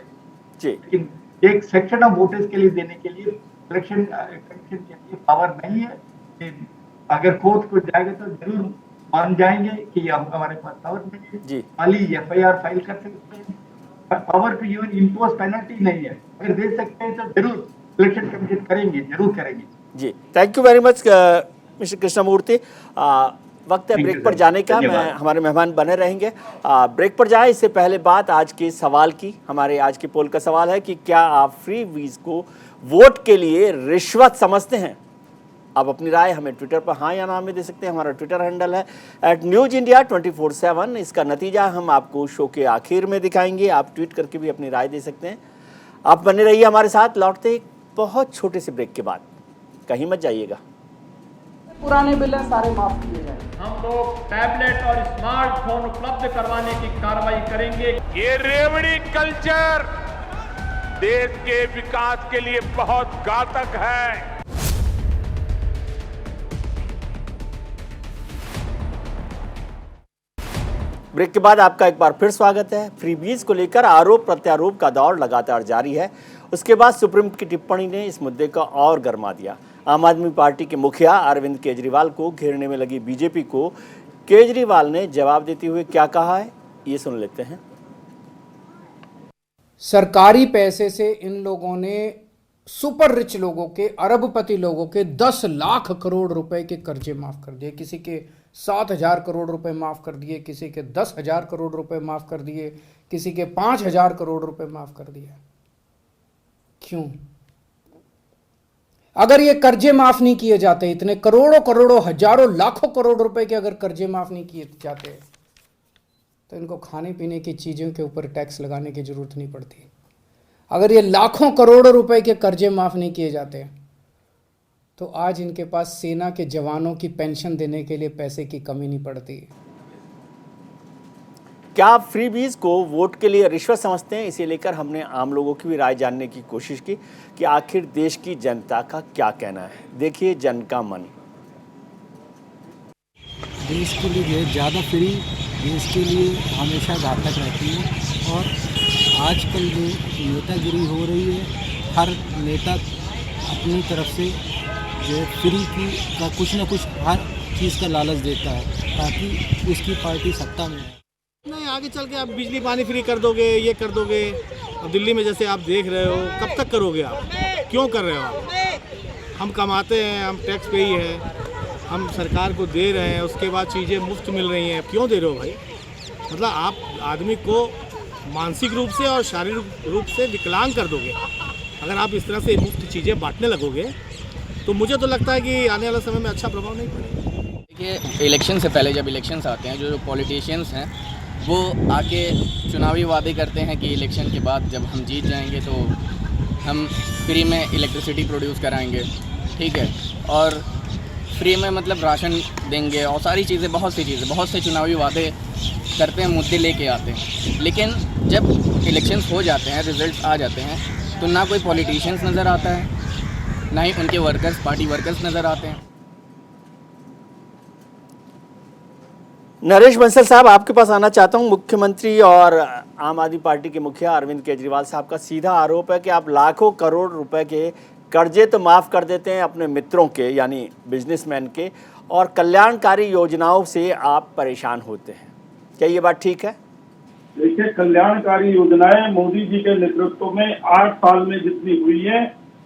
जी, लेकिन एक section of voters के लिए देने के लिए इलेक्शन कमीशन के लिए पावर नहीं है। कि अगर कोर्ट को जाएगा तो जरूर मान जाएंगे कि हमारे पास पावर नहीं है, जी, खाली FIR फाइल कर सकते हैं, power to even impose penalty नहीं है। अगर दे सकते हैं तो जरूर इलेक्शन कमीशन करेंगे, जरूर करेंगे। जी, thank you very much mister Krishnamurthy. वक्त है ब्रेक पर जाने का, मैं हमारे मेहमान बने रहेंगे। ब्रेक पर जाए इससे पहले बात आज के सवाल की, हमारे आज के पोल का सवाल है कि क्या आप फ्री वीज को वोट के लिए रिश्वत समझते हैं? आप अपनी राय हमें ट्विटर पर हाँ या ना में दे सकते हैं। हमारा ट्विटर हैंडल है @newsindia247। इसका नतीजा हम आपको शो के आखिर में दिखाएंगे, आप ट्वीट करके भी अपनी राय दे सकते हैं। आप बने रहिए हमारे साथ, लौटते एक बहुत छोटे से ब्रेक के बाद, कहीं मत जाइएगा। पुराने बिल हैं सारे माफ किए जाए। हम लोग टैबलेट और स्मार्टफोन उपलब्ध करवाने की कार्रवाई करेंगे। ये रेवड़ी कल्चर देश के विकास के लिए बहुत घातक है। ब्रेक के बाद आपका एक बार फिर स्वागत है। फ्रीबीज को लेकर आरोप प्रत्यारोप का दौर लगातार जारी है। उसके बाद सुप्रीम की टिप्पणी ने इस मुद्दे को और गरमा दिया। आम आदमी पार्टी के मुखिया अरविंद केजरीवाल को घेरने में लगी बीजेपी को केजरीवाल ने जवाब देते हुए क्या कहा है, ये सुन लेते हैं। सरकारी पैसे से इन लोगों ने सुपर रिच लोगों के, अरबपति लोगों के 10 लाख करोड़ रुपए के कर्जे माफ कर दिए। किसी के 7,000 करोड़ रुपए माफ कर दिए, किसी के 10,000 करोड़ रुपए माफ कर दिए, किसी के 5,000 करोड़ रुपए माफ कर दिए। क्यों? अगर ये कर्जे माफ नहीं किए जाते, इतने करोड़ों करोड़ों हजारों लाखों करोड़ रुपए के अगर कर्जे माफ नहीं किए जाते, तो इनको खाने पीने की चीजों के ऊपर टैक्स लगाने की जरूरत नहीं पड़ती। अगर ये लाखों करोड़ों रुपए के कर्जे माफ नहीं किए जाते, तो आज इनके पास सेना के जवानों की पेंशन देने के लिए पैसे की कमी नहीं पड़ती। क्या आप फ्रीबीज को वोट के लिए रिश्वत समझते हैं? इसे लेकर हमने आम लोगों की भी राय जानने की कोशिश की कि आखिर देश की जनता का क्या कहना है। देखिए जन का मन। देश के लिए ज़्यादा फ्री देश के लिए हमेशा घातक रहती है। और आजकल जो नेतागिरी हो रही है, हर नेता अपनी तरफ से जो फ्री की का कुछ ना कुछ हर चीज़ का लालच देता है ताकि उसकी पार्टी सत्ता में आए। नहीं, आगे चल के आप बिजली पानी फ्री कर दोगे, ये कर दोगे। अब दिल्ली में जैसे आप देख रहे हो, कब तक करोगे आप? क्यों कर रहे हो आप? हम कमाते हैं, हम टैक्स पे ही है, हम सरकार को दे रहे हैं, उसके बाद चीज़ें मुफ्त मिल रही हैं, क्यों दे रहे हो भाई? मतलब आप आदमी को मानसिक रूप से और शारीरिक रूप से विकलांग कर दोगे अगर आप इस तरह से मुफ्त चीज़ें बांटने लगोगे। तो मुझे तो लगता है कि आने वाले समय में अच्छा प्रभाव नहीं पड़ेगा। देखिए, इलेक्शन से पहले जब इलेक्शंस आते हैं, जो पॉलिटिशियंस हैं वो आके चुनावी वादे करते हैं कि इलेक्शन के बाद जब हम जीत जाएंगे तो हम फ्री में इलेक्ट्रिसिटी प्रोड्यूस कराएंगे, ठीक है, और फ्री में मतलब राशन देंगे और सारी चीज़ें, बहुत सी चीज़ें, बहुत से चुनावी वादे करते हैं, मुद्दे लेके आते हैं। लेकिन जब इलेक्शंस हो जाते हैं, रिजल्ट आ जाते हैं, तो ना कोई पॉलिटिशियंस नज़र आता है, ना ही उनके वर्कर्स, पार्टी वर्कर्स नज़र आते हैं। नरेश बंसल साहब, आपके पास आना चाहता हूं। मुख्यमंत्री और आम आदमी पार्टी के मुखिया अरविंद केजरीवाल साहब का सीधा आरोप है कि आप लाखों करोड़ रुपए के कर्जे तो माफ़ कर देते हैं अपने मित्रों के, यानी बिजनेसमैन के, और कल्याणकारी योजनाओं से आप परेशान होते हैं। क्या ये बात ठीक है? देखिए, कल्याणकारी योजनाएं मोदी जी के नेतृत्व में 8 साल में जितनी हुई है,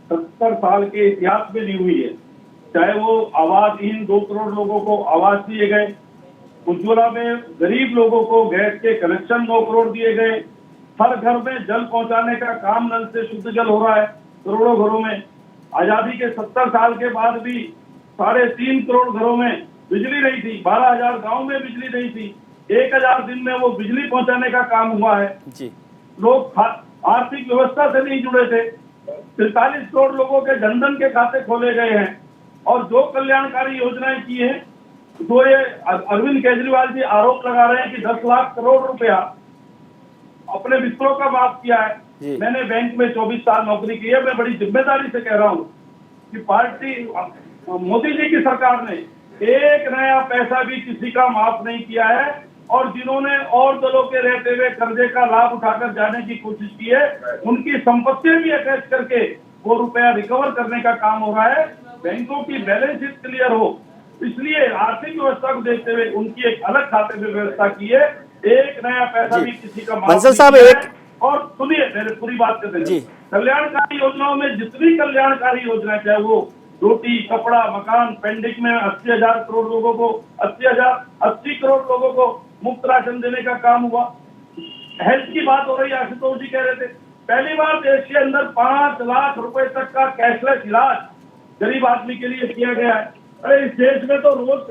70 साल के इतिहास में नहीं हुई है। चाहे वो आवासहीन 2 करोड़ लोगों को आवास दिए गए, उज्ज्वला में गरीब लोगों को गैस के कनेक्शन 9 करोड़ दिए गए, हर घर में जल पहुंचाने का काम नल से शुद्ध जल हो रहा है करोड़ों घरों में। आजादी के 70 साल के बाद भी 3.5 करोड़ घरों में बिजली नहीं थी, 12,000 गाँव में बिजली नहीं थी, 1,000 दिन में वो बिजली पहुंचाने का काम हुआ है जी। लोग आर्थिक व्यवस्था से नहीं जुड़े थे, 43 करोड़ लोगों के जनधन के खाते खोले गए हैं। और जो कल्याणकारी योजनाएं की है, जो ये अरविंद केजरीवाल जी आरोप लगा रहे हैं कि 10 लाख करोड़ रुपया अपने मित्रों का माफ किया है। मैंने बैंक में 24 साल नौकरी की है, मैं बड़ी जिम्मेदारी से कह रहा हूँ कि पार्टी मोदी जी की सरकार ने एक नया पैसा भी किसी का माफ नहीं किया है, और जिन्होंने और दलों के रहते हुए कर्जे का लाभ उठाकर जाने की कोशिश की है, उनकी संपत्ति भी अटैच करके वो रुपया रिकवर करने का काम हो रहा है। बैंकों की बैलेंस शीट क्लियर हो, इसलिए आर्थिक व्यवस्था को देखते हुए उनकी एक अलग खाते में व्यवस्था की है। एक नया पैसा भी किसी का माफ बंसल नहीं साहब, किया एक है। और सुनिए, मेरे पूरी बात करते हैं। कल्याणकारी योजनाओं में जितनी कल्याणकारी योजनाएं, चाहे वो रोटी, कपड़ा, मकान, पेंडिंग में 80,000 करोड़ लोगों को 80 करोड़ लोगों को मुफ्त राशन देने का काम हुआ। हेल्थ की बात हो रही है, आशुतोष जी कह रहे थे, पहली बार देश के अंदर 5 लाख रुपए तक का कैशलेस इलाज गरीब आदमी के लिए किया गया है। अरे इस देश में तो रोज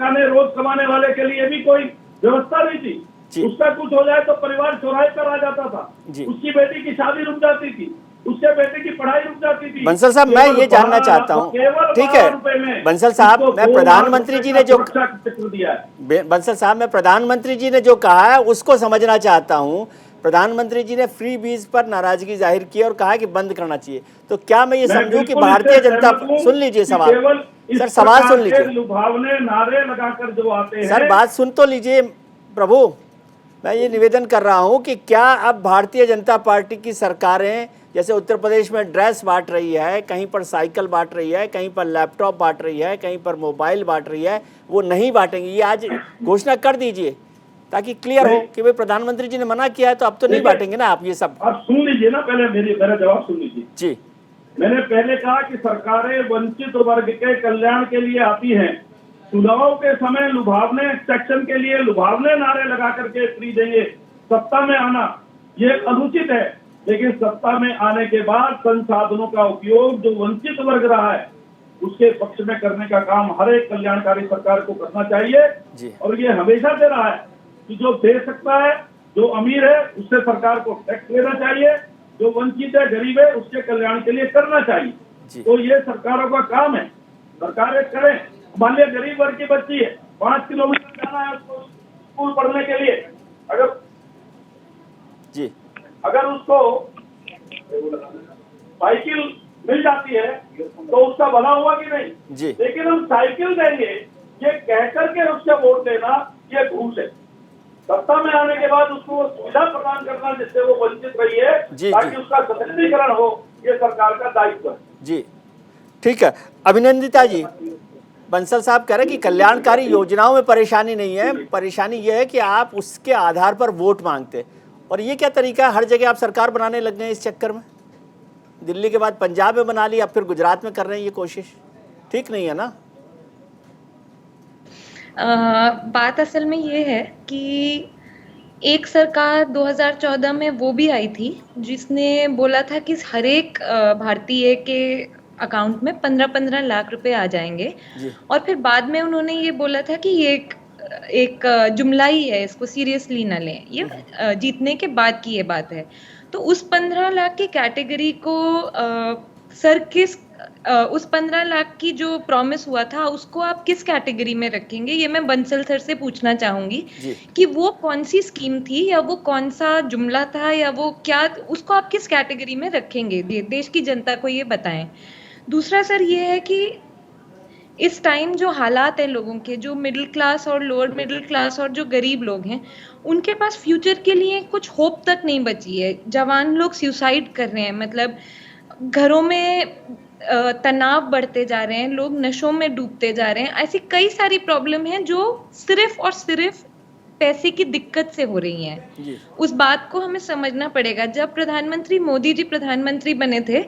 कमाने वाले के लिए भी कोई व्यवस्था नहीं थी। उसका कुछ हो जाए तो परिवार चौराहे पर आ जाता था, उसकी बेटी की शादी रुक जाती थी, उसके बेटे की पढ़ाई रुक जाती थी। बंसल साहब, मैं ये जानना चाहता हूँ, ठीक है बंसल साहब, मैं प्रधानमंत्री जी ने जो दिया है, बंसल साहब, मैं प्रधानमंत्री जी ने जो कहा है उसको समझना चाहता हूँ। प्रधानमंत्री जी ने फ्री बीज पर नाराजगी जाहिर की और कहा कि बंद करना चाहिए, तो क्या मैं ये समझूं कि भारतीय जनता, सुन लीजिए सवाल सर, सवाल सुन लीजिए, लुभावने नारे लगाकर जो आते हैं, सर बात सुन तो लीजिए प्रभु। मैं ये निवेदन कर रहा हूँ कि क्या अब भारतीय जनता पार्टी की सरकारें, जैसे उत्तर प्रदेश में ड्रेस बांट रही है, कहीं पर साइकिल बांट रही है, कहीं पर लैपटॉप बांट रही है, कहीं पर मोबाइल बांट रही है, वो नहीं बांटेंगी? ये आज घोषणा कर दीजिए ताकि क्लियर हो कि भाई प्रधानमंत्री जी ने मना किया है तो अब तो नहीं बांटेंगे ना आप ये सब। आप सुन लीजिए ना, पहले मेरा जवाब सुन लीजिए जी। मैंने पहले कहा कि सरकारें वंचित वर्ग के कल्याण के लिए आती हैं, चुनाव के समय लुभावने सेक्शन के लिए लुभावने नारे लगा करके फ्री देंगे। सत्ता में आना ये अनुचित है, लेकिन सत्ता में आने के बाद संसाधनों का उपयोग जो वंचित वर्ग रहा है उसके पक्ष में करने का काम हर एक कल्याणकारी सरकार को करना चाहिए। और ये हमेशा से रहा है कि जो दे सकता है, जो अमीर है, उससे सरकार को टैक्स लेना चाहिए, जो वंचित है, गरीब है, उसके कल्याण के लिए करना चाहिए। तो ये सरकारों का काम है, सरकारें करें। मान लिया गरीब वर्ग की बच्ची है, 5 किलोमीटर जाना है उसको स्कूल पढ़ने के लिए, अगर उसको साइकिल मिल जाती है तो उसका भला हुआ कि नहीं? लेकिन हम साइकिल देंगे ये कहकर के उससे वोट देना, ये भूल है। सत्ता में आने के बाद उसको सुविधा प्रदान करना जिससे वो वंचित रही है, ताकि उसका सशक्तिकरण हो, ये सरकार का दायित्व है। जी ठीक है। अभिनंदिता जी, बंसल साहब कह रहे हैं कि कल्याणकारी योजनाओं में परेशानी नहीं है, परेशानी ये है कि आप उसके आधार पर वोट मांगते, और ये क्या तरीका है? हर जगह आप सरकार बनाने लग गए इस चक्कर में। दिल्ली के बाद पंजाब में बना ली, अब फिर गुजरात में कर रहे हैं ये कोशिश, ठीक नहीं है ना? बात असल में ये है कि एक सरकार 2014 में वो भी आई थी जिसने बोला था कि हर एक भारतीय के अकाउंट में 15-15 लाख रुपए आ जाएंगे। जी। और फिर बाद में उन्होंने ये बोला था कि ये एक जुमला ही है, इसको सीरियसली ना लें, ये जीतने के बाद की ये बात है। तो उस 15 लाख की कैटेगरी को सर उस 15 लाख की जो प्रॉमिस हुआ था उसको आप किस कैटेगरी में रखेंगे, ये मैं बंसल सर से पूछना चाहूंगी कि वो कौन सी स्कीम थी या वो कौन सा जुमला था या वो क्या, उसको आप किस कैटेगरी में रखेंगे, देश की जनता को ये बताएं। दूसरा सर ये है कि इस टाइम जो हालात हैं लोगों के, जो मिडिल क्लास और लोअर मिडिल क्लास और जो गरीब लोग हैं, उनके पास फ्यूचर के लिए कुछ होप तक नहीं बची है। जवान लोग सुसाइड कर रहे हैं, मतलब घरों में तनाव बढ़ते जा रहे हैं, लोग नशों में डूबते जा रहे हैं। ऐसी कई सारी प्रॉब्लम हैं जो सिर्फ और सिर्फ पैसे की दिक्कत से हो रही हैं। उस बात को हमें समझना पड़ेगा। जब प्रधानमंत्री मोदी जी प्रधानमंत्री बने थे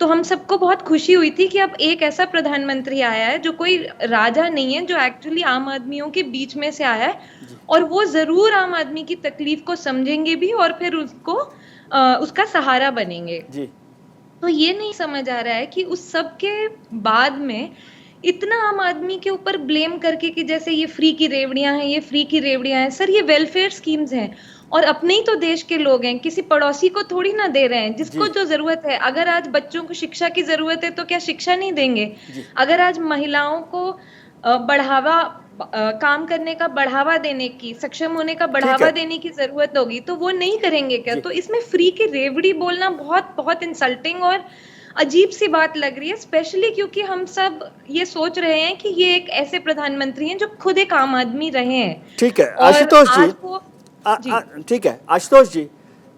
तो हम सबको बहुत खुशी हुई थी कि अब एक ऐसा प्रधानमंत्री आया है जो कोई राजा नहीं है, जो एक्चुअली आम आदमियों के बीच में से आया है और वो जरूर आम आदमी की तकलीफ को समझेंगे भी और फिर उसको उसका सहारा बनेंगे। तो ये नहीं समझ आ रहा है कि उस सब के बाद में इतना आम आदमी के ऊपर ब्लेम करके कि जैसे ये फ्री की रेवड़ियां हैं, ये फ्री की रेवड़ियां हैं। सर ये वेलफेयर स्कीम्स हैं और अपने ही तो देश के लोग हैं, किसी पड़ोसी को थोड़ी ना दे रहे हैं, जिसको जो जरूरत है। अगर आज बच्चों को शिक्षा की जरूरत है तो क्या शिक्षा नहीं देंगे? अगर आज महिलाओं को बढ़ावा, काम करने का बढ़ावा देने की, सक्षम होने का बढ़ावा देने की जरूरत होगी तो वो नहीं करेंगे क्या? तो इसमें फ्री की रेवड़ी बोलना बहुत बहुत इंसल्टिंग और अजीब सी बात लग रही है, स्पेशली क्योंकि हम सब ये सोच रहे हैं कि ये एक ऐसे प्रधानमंत्री हैं जो खुद एक आम आदमी रहे हैं। ठीक है आशुतोष जी, ठीक है आशुतोष जी,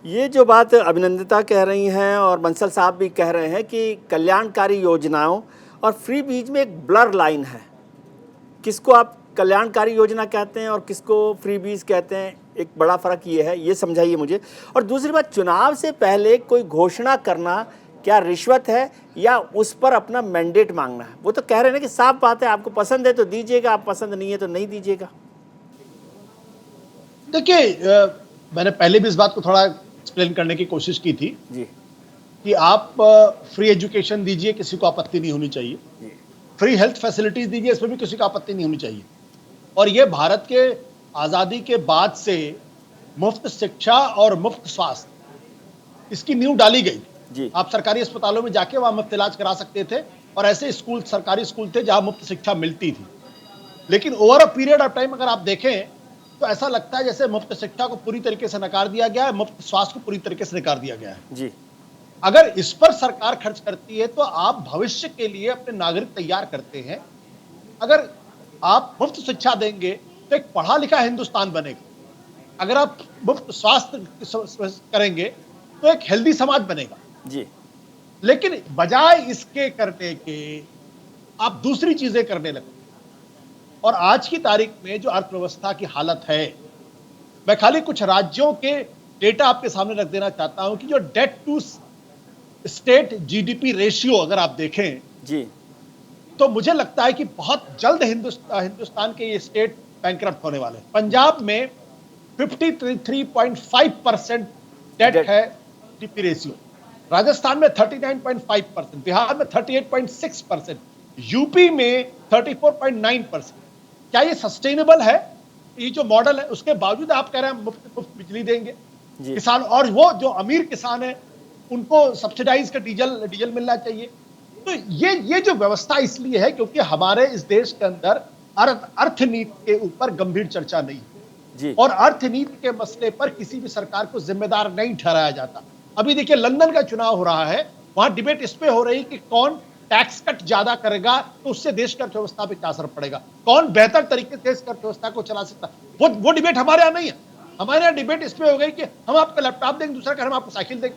ये जो बात अभिनंदिता कह रही हैं और बंसल साहब भी कह रहे हैं कि कल्याणकारी योजनाओं और फ्री बीच में एक ब्लर लाइन है। किसको आप कल्याणकारी योजना कहते हैं और किसको फ्री बीज कहते हैं, एक बड़ा फर्क ये है, ये समझाइए मुझे। और दूसरी बात, चुनाव से पहले कोई घोषणा करना क्या रिश्वत है या उस पर अपना मैंडेट मांगना है? वो तो कह रहे हैं कि साफ बात है, आपको पसंद है तो दीजिएगा, आप पसंद नहीं है तो नहीं दीजिएगा। देखिए मैंने पहले भी इस बात को थोड़ा एक्सप्लेन करने की कोशिश की थी कि आप फ्री एजुकेशन दीजिए, किसी को आपत्ति नहीं होनी चाहिए। फ्री हेल्थ फैसिलिटीज दीजिए, इसमें भी किसी को आपत्ति नहीं होनी चाहिए। और ये भारत के आज़ादी के बाद से मुफ्त शिक्षा और मुफ्त स्वास्थ्य, इसकी नींव डाली गई। आप सरकारी अस्पतालों में जाके वहां मुफ्त इलाज करा सकते थे और ऐसे स्कूल, सरकारी स्कूल थे जहां मुफ्त शिक्षा मिलती थी। लेकिन over a period of time अगर आप देखें तो ऐसा लगता है जैसे मुफ्त शिक्षा को पूरी तरीके से नकार दिया गया है, मुफ्त स्वास्थ्य को पूरी तरीके से नकार दिया गया है। अगर इस पर सरकार खर्च करती है तो आप भविष्य के लिए अपने नागरिक तैयार करते हैं। अगर आप मुफ्त शिक्षा देंगे तो एक पढ़ा लिखा हिंदुस्तान बनेगा। अगर आप मुफ्त स्वास्थ्य करेंगे तो एक हेल्दी समाज बनेगा। लेकिन बजाय इसके करने के आप दूसरी चीजें करने लगे। और आज की तारीख में जो अर्थव्यवस्था की हालत है, मैं खाली कुछ राज्यों के डेटा आपके सामने रख देना चाहता हूं कि जो debt to state GDP ratio अगर आप देखें तो मुझे लगता है कि बहुत जल्द हिंदुस्तान के ये स्टेट बैंकरप्ट होने वाले। पंजाब में 53.5% डेट है जीडीपी रेशियो, राजस्थान में 39.5%, बिहार में 38.6%, यूपी में 34.9%। क्या ये सस्टेनेबल है? ये जो मॉडल है उसके बावजूद आप कह रहे हैं मुफ्त बिजली देंगे किसान, और वो जो अमीर किसान है उनको सब्सिडाइज का डीजल मिलना चाहिए। तो ये जो व्यवस्था इसलिए है क्योंकि हमारे इस देश के अंदर अर्थनीति के ऊपर गंभीर चर्चा नहीं है और अर्थनीति के मसले पर किसी भी सरकार को जिम्मेदार नहीं ठहराया जाता। अभी देखिए लंदन का चुनाव हो रहा है, वहां डिबेट इस पे हो रही कि कौन टैक्स कट ज्यादा करेगा तो उससे देश की अर्थव्यवस्था पे क्या असर पड़ेगा, कौन बेहतर तरीके से देश की अर्थव्यवस्था को चला सकता। वो डिबेट हमारे यहाँ नहीं है। हमारे यहाँ डिबेट इस पे हो गई कि हम आपको लैपटॉप देंगे, दूसरा कह हम आपको साइकिल देंगे।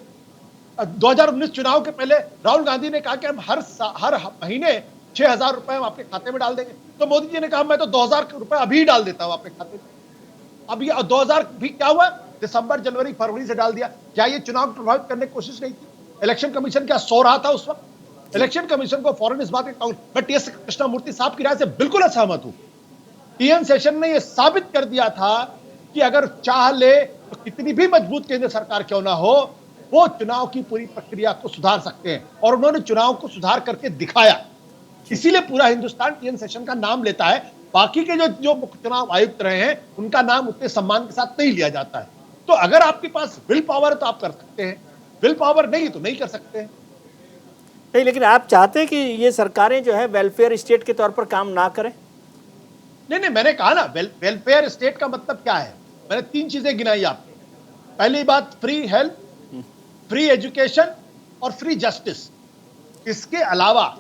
2019 चुनाव के पहले राहुल गांधी ने कहा कि हम हर महीने 6,000 रुपए हम आपके खाते में डाल देंगे, तो मोदी जी ने कहा मैं तो 2,000 रुपए अभी डाल देता हूं आपके खाते में। अब ये 2,000 भी क्या हुआ, दिसंबर जनवरी फरवरी से डाल दिया। क्या ये चुनाव प्रभावित करने की कोशिश नहीं थी? इलेक्शन कमीशन क्या सो रहा था उस वक्त? इलेक्शन कमीशन को फौरन इस बात के मैं टी.एस. कृष्णमूर्ति साहब की राय से बिल्कुल असहमत हूं। टी.एन. सेशन ने यह साबित कर दिया था कि अगर चाह ले तो कितनी भी मजबूत केंद्र सरकार क्यों ना हो, वो चुनाव की पूरी प्रक्रिया को सुधार सकते हैं, और उन्होंने चुनाव को सुधार करके दिखाया। इसीलिए पूरा हिंदुस्तान टीएन सेशन का नाम लेता है। बाकी के जो मुख्य चुनाव आयुक्त रहे हैं उनका नाम उतने सम्मान के साथ नहीं लिया जाता है। तो अगर आपके पास विल पावर है तो आप कर सकते हैं, विल पावर नहीं तो नहीं कर सकते हैं। नहीं, लेकिन आप चाहते हैं कि ये सरकारें जो है वेलफेयर स्टेट के तौर पर काम ना करें? नहीं, मैंने कहा ना, वेलफेयर स्टेट का मतलब क्या है। मैंने 3 चीजें गिनाई आपको। पहली बात, फ्री हेल्थ, फ्री एजुकेशन और फ्री जस्टिस। इसके अलावा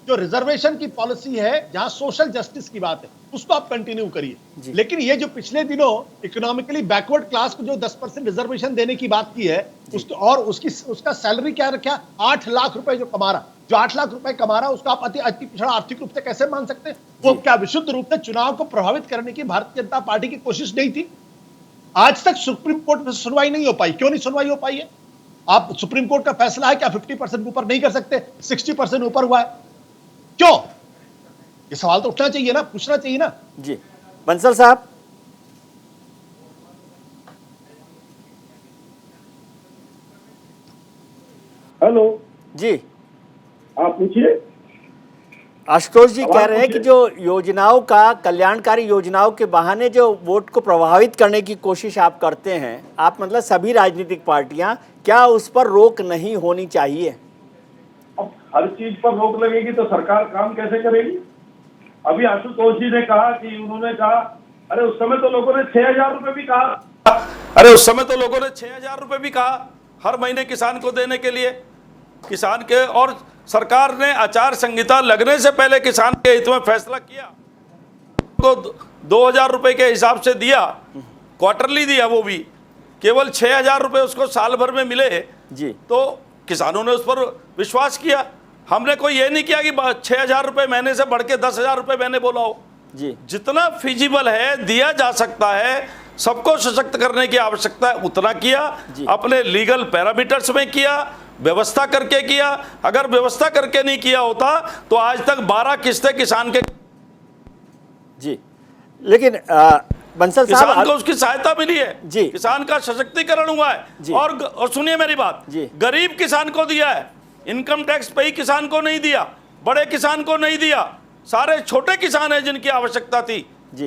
जो रिजर्वेशन की पॉलिसी है, जहां सोशल जस्टिस की बात है, उसको आप कंटिन्यू करिए। लेकिन ये जो पिछले दिनों इकोनॉमिकली बैकवर्ड क्लास को जो 10% रिजर्वेशन देने की बात की है, उसको और उसका सैलरी क्या रखा, 8 लाख रुपए जो कमा रहा, जो 8 लाख रुपए कमा रहा, उसको आप अति पिछड़ा आर्थिक रूप से कैसे मान सकते हैं? वो क्या विशुद्ध रूप से चुनाव को प्रभावित करने की भारतीय जनता पार्टी की कोशिश नहीं थी? आज तक सुप्रीम कोर्ट में सुनवाई नहीं हो पाई। क्यों नहीं सुनवाई हो पाई है? आप सुप्रीम कोर्ट का फैसला है कि आप 50% ऊपर नहीं कर सकते, 60% ऊपर हुआ है, क्यों? ये सवाल तो उठना चाहिए ना, पूछना चाहिए ना। जी, बंसल साहब। हेलो जी, आप पूछिए। आशुतोष जी कह रहे हैं कि जो योजनाओं का, कल्याणकारी योजनाओं के बहाने जो वोट को प्रभावित करने की कोशिश आप करते हैं, आप मतलब सभी राजनीतिक पार्टियां, क्या उस पर रोक नहीं होनी चाहिए? अब हर चीज पर रोक लगेगी तो सरकार काम कैसे करेगी? अभी आशुतोष जी ने कहा कि उन्होंने कहा, अरे उस समय तो लोगों ने 6,000 रुपए भी कहा। अरे उस समय तो लोगों ने 6,000 रुपए भी कहा हर महीने किसान को देने के लिए। किसान के, और सरकार ने आचार संहिता लगने से पहले किसान के हित में फैसला किया, को 2,000 रुपए के हिसाब से दिया, क्वार्टरली दिया, वो भी केवल 6,000 रुपए उसको साल भर में मिले जी। तो किसानों ने उस पर विश्वास किया। हमने कोई ये नहीं किया कि 6,000 रुपए महीने से बढ़ के 10,000 रुपए मैंने बोला हो जी। जितना फिजिबल है, दिया जा सकता है, सबको सशक्त करने की आवश्यकता है, उतना किया। अपने लीगल पैरामीटर्स में किया, व्यवस्था करके किया। अगर व्यवस्था करके नहीं किया होता तो आज तक 12 किस्तें किसान के जी। लेकिन बंसल साहब, किसान को उसकी सहायता मिली है जी, किसान का सशक्तिकरण हुआ है। और सुनिए मेरी बात, गरीब किसान को दिया है, इनकम टैक्स पे ही किसान को नहीं दिया, बड़े किसान को नहीं दिया, सारे छोटे किसान हैं जिनकी आवश्यकता थी।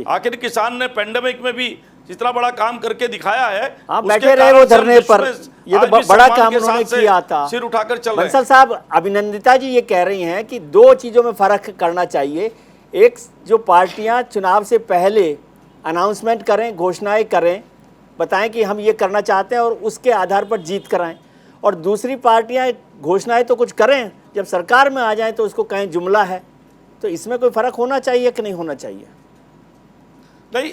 आखिर किसान ने पेंडेमिक में भी जितना बड़ा काम करके दिखाया है, आप बैठे रहे वो धरने पर, ये तो बड़ा काम उन्होंने किया था, सिर उठाकर चल रहे हैं। बंसल साहब, अभिनंदिता जी ये कह रही हैं कि 2 चीजों में फर्क करना चाहिए। एक, जो पार्टियां चुनाव से पहले अनाउंसमेंट करें, घोषणाएं करें, बताएं कि हम ये करना चाहते हैं और उसके आधार पर जीत कराएं, और दूसरी पार्टियां घोषणाएं तो कुछ करें, जब सरकार में आ जाएं तो उसको कहें जुमला है। तो इसमें कोई फर्क होना चाहिए कि नहीं होना चाहिए? नहीं,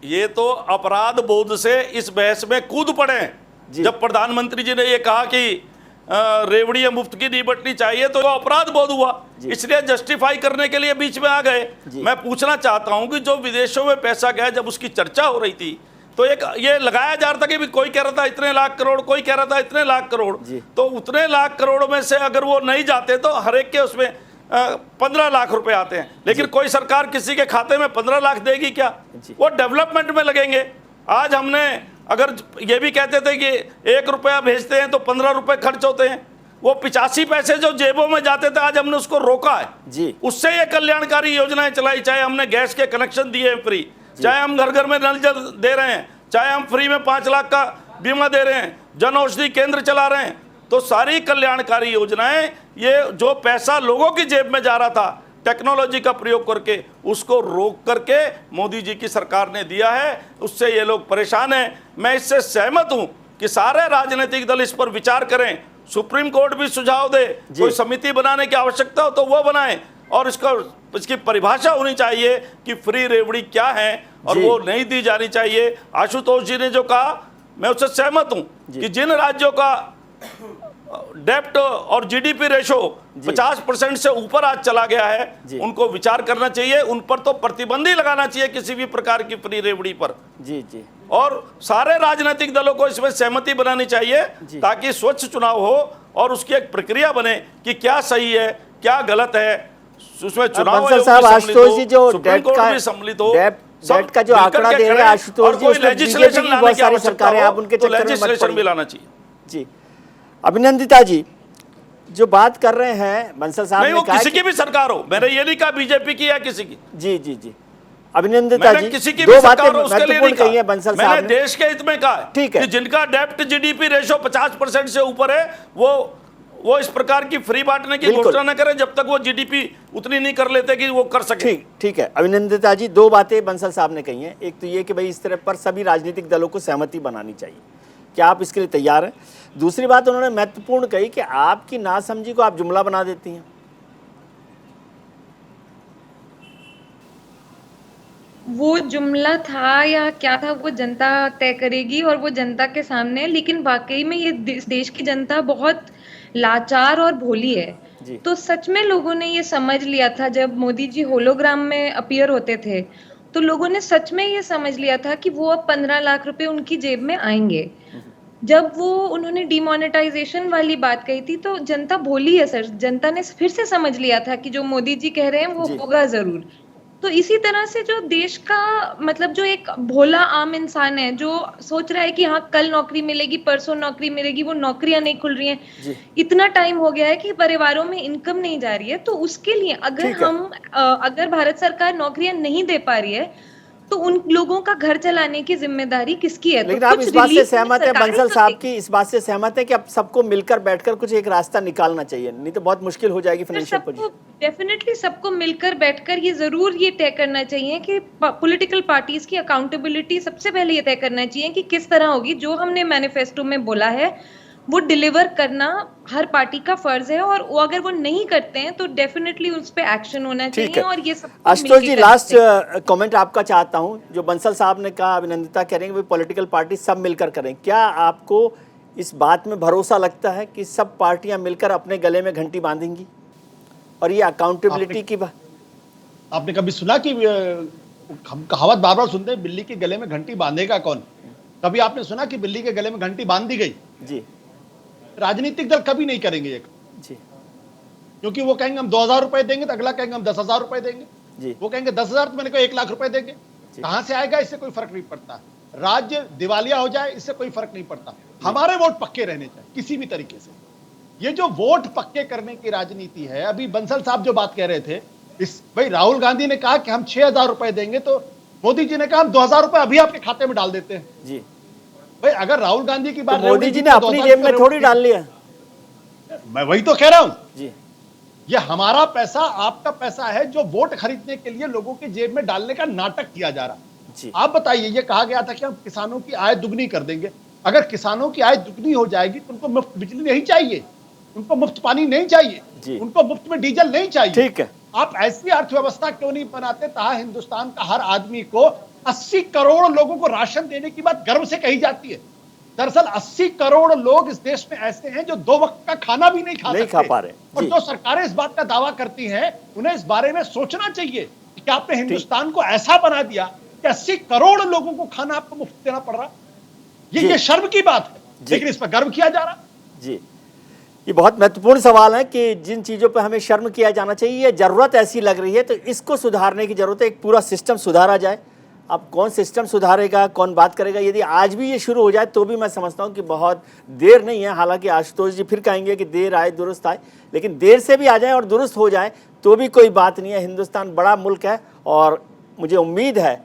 ये तो अपराध बोध से इस बहस में कूद पड़े। जब प्रधानमंत्री जी ने ये कहा कि रेवड़ियां मुफ्त की नहीं बंटनी चाहिए, तो अपराध बोध हुआ, इसलिए जस्टिफाई करने के लिए बीच में आ गए। मैं पूछना चाहता हूं कि जो विदेशों में पैसा गया, जब उसकी चर्चा हो रही थी तो एक ये लगाया जा रहा था कि भी कोई कह रहा था इतने लाख करोड़, कोई कह रहा था इतने लाख करोड़, तो उतने लाख करोड़ में से अगर वो नहीं जाते तो हर एक के उसमें 15 लाख रुपए आते हैं। लेकिन कोई सरकार किसी के खाते में 15 लाख देगी क्या? वो डेवलपमेंट में लगेंगे। आज हमने अगर ये भी कहते थे कि 1 रुपया भेजते हैं तो 15 रुपए खर्च होते हैं, वो 85 पैसे जो जेबों में जाते थे, आज हमने उसको रोका है जी। उससे ये कल्याणकारी योजनाएं चलाई, चाहे हमने गैस के कनेक्शन दिए हैं फ्री, चाहे हम घर घर में नल जल दे रहे हैं, चाहे हम फ्री में 5 लाख का बीमा दे रहे हैं, जन औषधि केंद्र चला रहे हैं। तो सारी कल्याणकारी योजनाएं, ये जो पैसा लोगों की जेब में जा रहा था टेक्नोलॉजी का प्रयोग करके, उसको रोक करके मोदी जी की सरकार ने दिया है। उससे ये लोग परेशान हैं। मैं इससे सहमत हूं कि सारे राजनीतिक दल इस पर विचार करें, सुप्रीम कोर्ट भी सुझाव दे, कोई समिति बनाने की आवश्यकता हो तो वो बनाए, और इसकी परिभाषा होनी चाहिए कि फ्री रेवड़ी क्या है, और वो नहीं दी जानी चाहिए। आशुतोष जी ने जो कहा, मैं उससे सहमत हूं कि जिन राज्यों का डेप्ट और जीडीपी रेशो 50% से ऊपर आज चला गया है, उनको विचार करना चाहिए, उन पर तो प्रतिबंध ही लगाना चाहिए किसी भी प्रकार की फ्री रेवड़ी पर। जी जी। और सारे राजनीतिक दलों को इसमें सहमति बनानी चाहिए ताकि स्वच्छ चुनाव हो और उसकी एक प्रक्रिया बने कि क्या सही है क्या गलत है। उसमें चुनाव डेट का जो आंकड़ा दे रहे हैं आशुतोष जी, लेजिस्लेशन बहुत सारी सरकारें, आप उनके चक्कर में मत भी लाना चाहिए। जी, अभिनंदिता जी जो बात कर रहे हैं बंसल साहब नहीं, ने वो कहा किसी की भी सरकार हो, मैंने ये नहीं कहा बीजेपी की या किसी की। जी जी जी, अभिनंदिता जी किसी की दो भी बातें सरकार हो उसके लिए महत्वपूर्ण नहीं कही है कहा, बंसल साहब मैंने ने। देश के हित में कहा ठीक है कि जिनका डेप्ट जीडीपी रेशो 50% से ऊपर है वो इस प्रकार की फ्री बांटने की घोषणा न करें जब तक वो जीडीपी उतनी नहीं कर लेते कि वो कर सके। ठीक है अभिनंदिता जी, दो बातें बंसल साहब ने कही हैं। एक तो ये कि भाई इस तरह पर सभी राजनीतिक दलों को सहमति बनानी चाहिए, क्या आप इसके लिए तैयार हैं? दूसरी बात उन्होंने महत्वपूर्ण कही कि आपकी नासमझी को आप जुमला बना देती हैं। वो जुमला था या क्या था वो जनता तय करेगी और वो जनता के सामने है, लेकिन वाकई में ये देश की जनता बहुत लाचार और भोली है। तो सच में लोगों ने ये समझ लिया था जब मोदी जी होलोग्राम में अपीयर होते थे, तो लोगों ने सच में ये समझ लिया था कि वो अब 15 लाख रुपए उनकी जेब में आएंगे। जब वो उन्होंने डिमोनेटाइजेशन वाली बात कही थी तो जनता भोली है सर, जनता ने फिर से समझ लिया था कि जो मोदी जी कह रहे हैं वो होगा जरूर। तो इसी तरह से जो देश का मतलब जो एक भोला आम इंसान है जो सोच रहा है कि हाँ कल नौकरी मिलेगी, परसों नौकरी मिलेगी, वो नौकरियां नहीं खुल रही हैं, इतना टाइम हो गया है कि परिवारों में इनकम नहीं जा रही है। तो उसके लिए अगर भारत सरकार नौकरियां नहीं दे पा रही है तो उन लोगों का घर चलाने की जिम्मेदारी किसकी है? लेकिन तो आप इस बात से सहमत है बंसल साहब की, इस बात से सहमत है कि अब सबको मिलकर बैठकर कुछ एक रास्ता निकालना चाहिए, नहीं तो बहुत मुश्किल हो जाएगी फाइनेंशियल पोजीशन। डेफिनेटली सबको मिलकर बैठकर ये जरूर ये तय करना चाहिए कि पॉलिटिकल पार्टीज की अकाउंटेबिलिटी सबसे पहले ये तय करना चाहिए कि किस तरह होगी। जो हमने मैनिफेस्टो में बोला है वो डिलीवर करना हर पार्टी का फर्ज है, और वो अगर वो नहीं करते हैं तो डेफिनेटली उस पे एक्शन होना चाहिए। और ये सब आशुतोष जी लास्ट कमेंट आपका चाहता हूं। जो बंसल साहब ने कहा, अभिनंदिता कह रहे हैं कि पॉलिटिकल पार्टी सब मिलकर करें, क्या आपको इस बात में भरोसा लगता है कि सब पार्टियां मिलकर अपने गले में घंटी बांधेंगी? और ये अकाउंटेबिलिटी की बात आपने कभी सुना कि हम कहावत बार बार सुनते हैं बिल्ली के गले में घंटी बांधेगा कौन? कभी आपने सुना कि बिल्ली के गले में घंटी बांध दी गई? जी, राजनीतिक दल कभी नहीं करेंगे ये जी, क्योंकि वो कहेंगे हम 2000 रुपए देंगे तो अगला कहेंगे हम 10,000 रुपए देंगे जी। वो कहेंगे 10,000 तो मैंने कहा 1 लाख रुपए देंगे। कहां से आएगा इससे कोई फर्क नहीं पड़ता। राज्य दिवालिया हो जाए इससे कोई फर्क नहीं पड़ता। हमारे वोट पक्के रहने चाहिए किसी भी तरीके से। ये जो वोट पक्के करने की राजनीति है, अभी बंसल साहब जो बात कह रहे थे, इस भाई राहुल गांधी ने कहा कि हम 6,000 रुपए देंगे, तो मोदी जी ने कहा हम 2,000 रुपए अभी आपके खाते में डाल देते हैं। जी भाई अगर राहुल गांधी की बात, तो मोदी जी ने अपनी जेब में थोड़ी डाल लिया। मैं वही तो कह रहा हूं जी, ये हमारा पैसा आपका पैसा है जो वोट खरीदने के लिए लोगों की जेब में डालने का नाटक किया जा रहा जी। आप बताइए, ये कहा गया था कि हम किसानों की आय दुगनी कर देंगे। अगर किसानों की आय दुगनी हो जाएगी तो उनको मुफ्त बिजली नहीं चाहिए, उनको मुफ्त पानी नहीं चाहिए, उनको मुफ्त में डीजल नहीं चाहिए। ठीक है, आप ऐसी अर्थव्यवस्था क्यों नहीं बनाते ताकि हिंदुस्तान का हर आदमी को 80 करोड़ लोगों को राशन देने की बात गर्व से कही जाती है। दरअसल 80 करोड़ लोग इस देश में ऐसे हैं जो 2 वक्त का खाना भी नहीं खा पा रहे। और जो सरकारें इस बात का दावा करती हैं उन्हें इस बारे में सोचना चाहिए कि आपने हिंदुस्तान को ऐसा बना दिया कि 80 करोड़ लोगों को खाना आपको मुफ्त देना पड़ रहा। ये शर्म की बात है, लेकिन इस पर गर्व किया जा रहा। जी, ये बहुत महत्वपूर्ण सवाल है कि जिन चीज़ों पर हमें शर्म किया जाना चाहिए, ये ज़रूरत ऐसी लग रही है तो इसको सुधारने की ज़रूरत है। एक पूरा सिस्टम सुधारा जाए। अब कौन सिस्टम सुधारेगा, कौन बात करेगा, यदि आज भी ये शुरू हो जाए तो भी मैं समझता हूँ कि बहुत देर नहीं है। हालांकि आशुतोष जी फिर कहेंगे कि देर आए दुरुस्त आए, लेकिन देर से भी आ जाए और दुरुस्त हो जाए तो भी कोई बात नहीं है। हिंदुस्तान बड़ा मुल्क है और मुझे उम्मीद है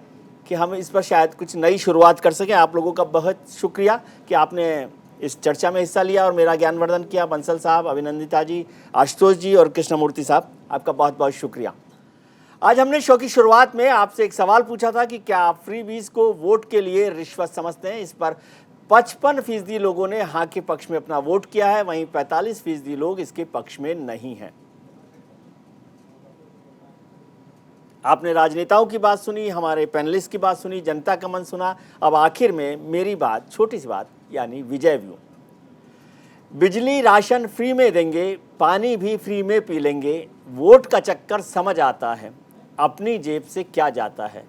कि हम इस पर शायद कुछ नई शुरुआत कर सकें। आप लोगों का बहुत शुक्रिया कि आपने इस चर्चा में हिस्सा लिया और मेरा ज्ञानवर्धन किया। बंसल साहब, अभिनंदिता जी, आशुतोष जी और कृष्णमूर्ति साहब, आपका बहुत बहुत शुक्रिया। आज हमने शो की शुरुआत में आपसे एक सवाल पूछा था कि क्या आप फ्रीबीज को वोट के लिए रिश्वत समझते हैं। इस पर 55% लोगों ने हाँ के पक्ष में अपना वोट किया है, वहीं 45% लोग इसके पक्ष में नहीं हैं। आपने राजनेताओं की बात सुनी, हमारे पैनलिस्ट की बात सुनी, जनता का मन सुना। अब आखिर में मेरी बात, छोटी सी बात, यानी विजय व्यू। बिजली राशन फ्री में देंगे, पानी भी फ्री में पी लेंगे, वोट का चक्कर समझ आता है, अपनी जेब से क्या जाता है।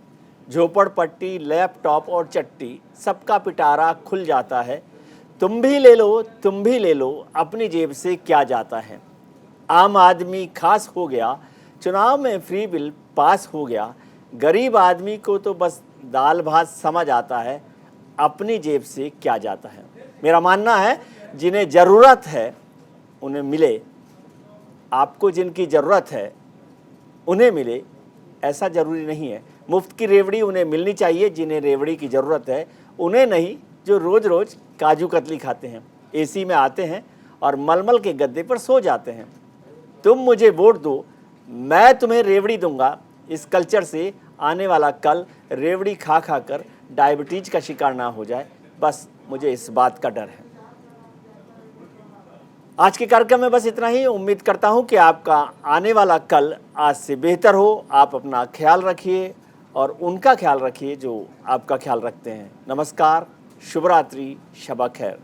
झोपड़पट्टी, लैपटॉप और चट्टी, सबका पिटारा खुल जाता है। तुम भी ले लो, तुम भी ले लो, अपनी जेब से क्या जाता है। आम आदमी खास हो गया, चुनाव में फ्री बिल पास हो गया। गरीब आदमी को तो बस दाल भात समझ आता है, अपनी जेब से क्या जाता है। मेरा मानना है जिन्हें ज़रूरत है उन्हें मिले, आपको जिनकी ज़रूरत है उन्हें मिले, ऐसा ज़रूरी नहीं है। मुफ्त की रेवड़ी उन्हें मिलनी चाहिए जिन्हें रेवड़ी की ज़रूरत है, उन्हें नहीं जो रोज़ रोज़ काजू कतली खाते हैं, एसी में आते हैं और मलमल के गद्दे पर सो जाते हैं। तुम मुझे वोट दो, मैं तुम्हें रेवड़ी दूंगा। इस कल्चर से आने वाला कल रेवड़ी खा खा कर डायबिटीज का शिकार ना हो जाए, बस मुझे इस बात का डर है। आज के कार्यक्रम में बस इतना ही। उम्मीद करता हूं कि आपका आने वाला कल आज से बेहतर हो। आप अपना ख्याल रखिए और उनका ख्याल रखिए जो आपका ख्याल रखते हैं। नमस्कार, शुभ रात्रि, शब खैर।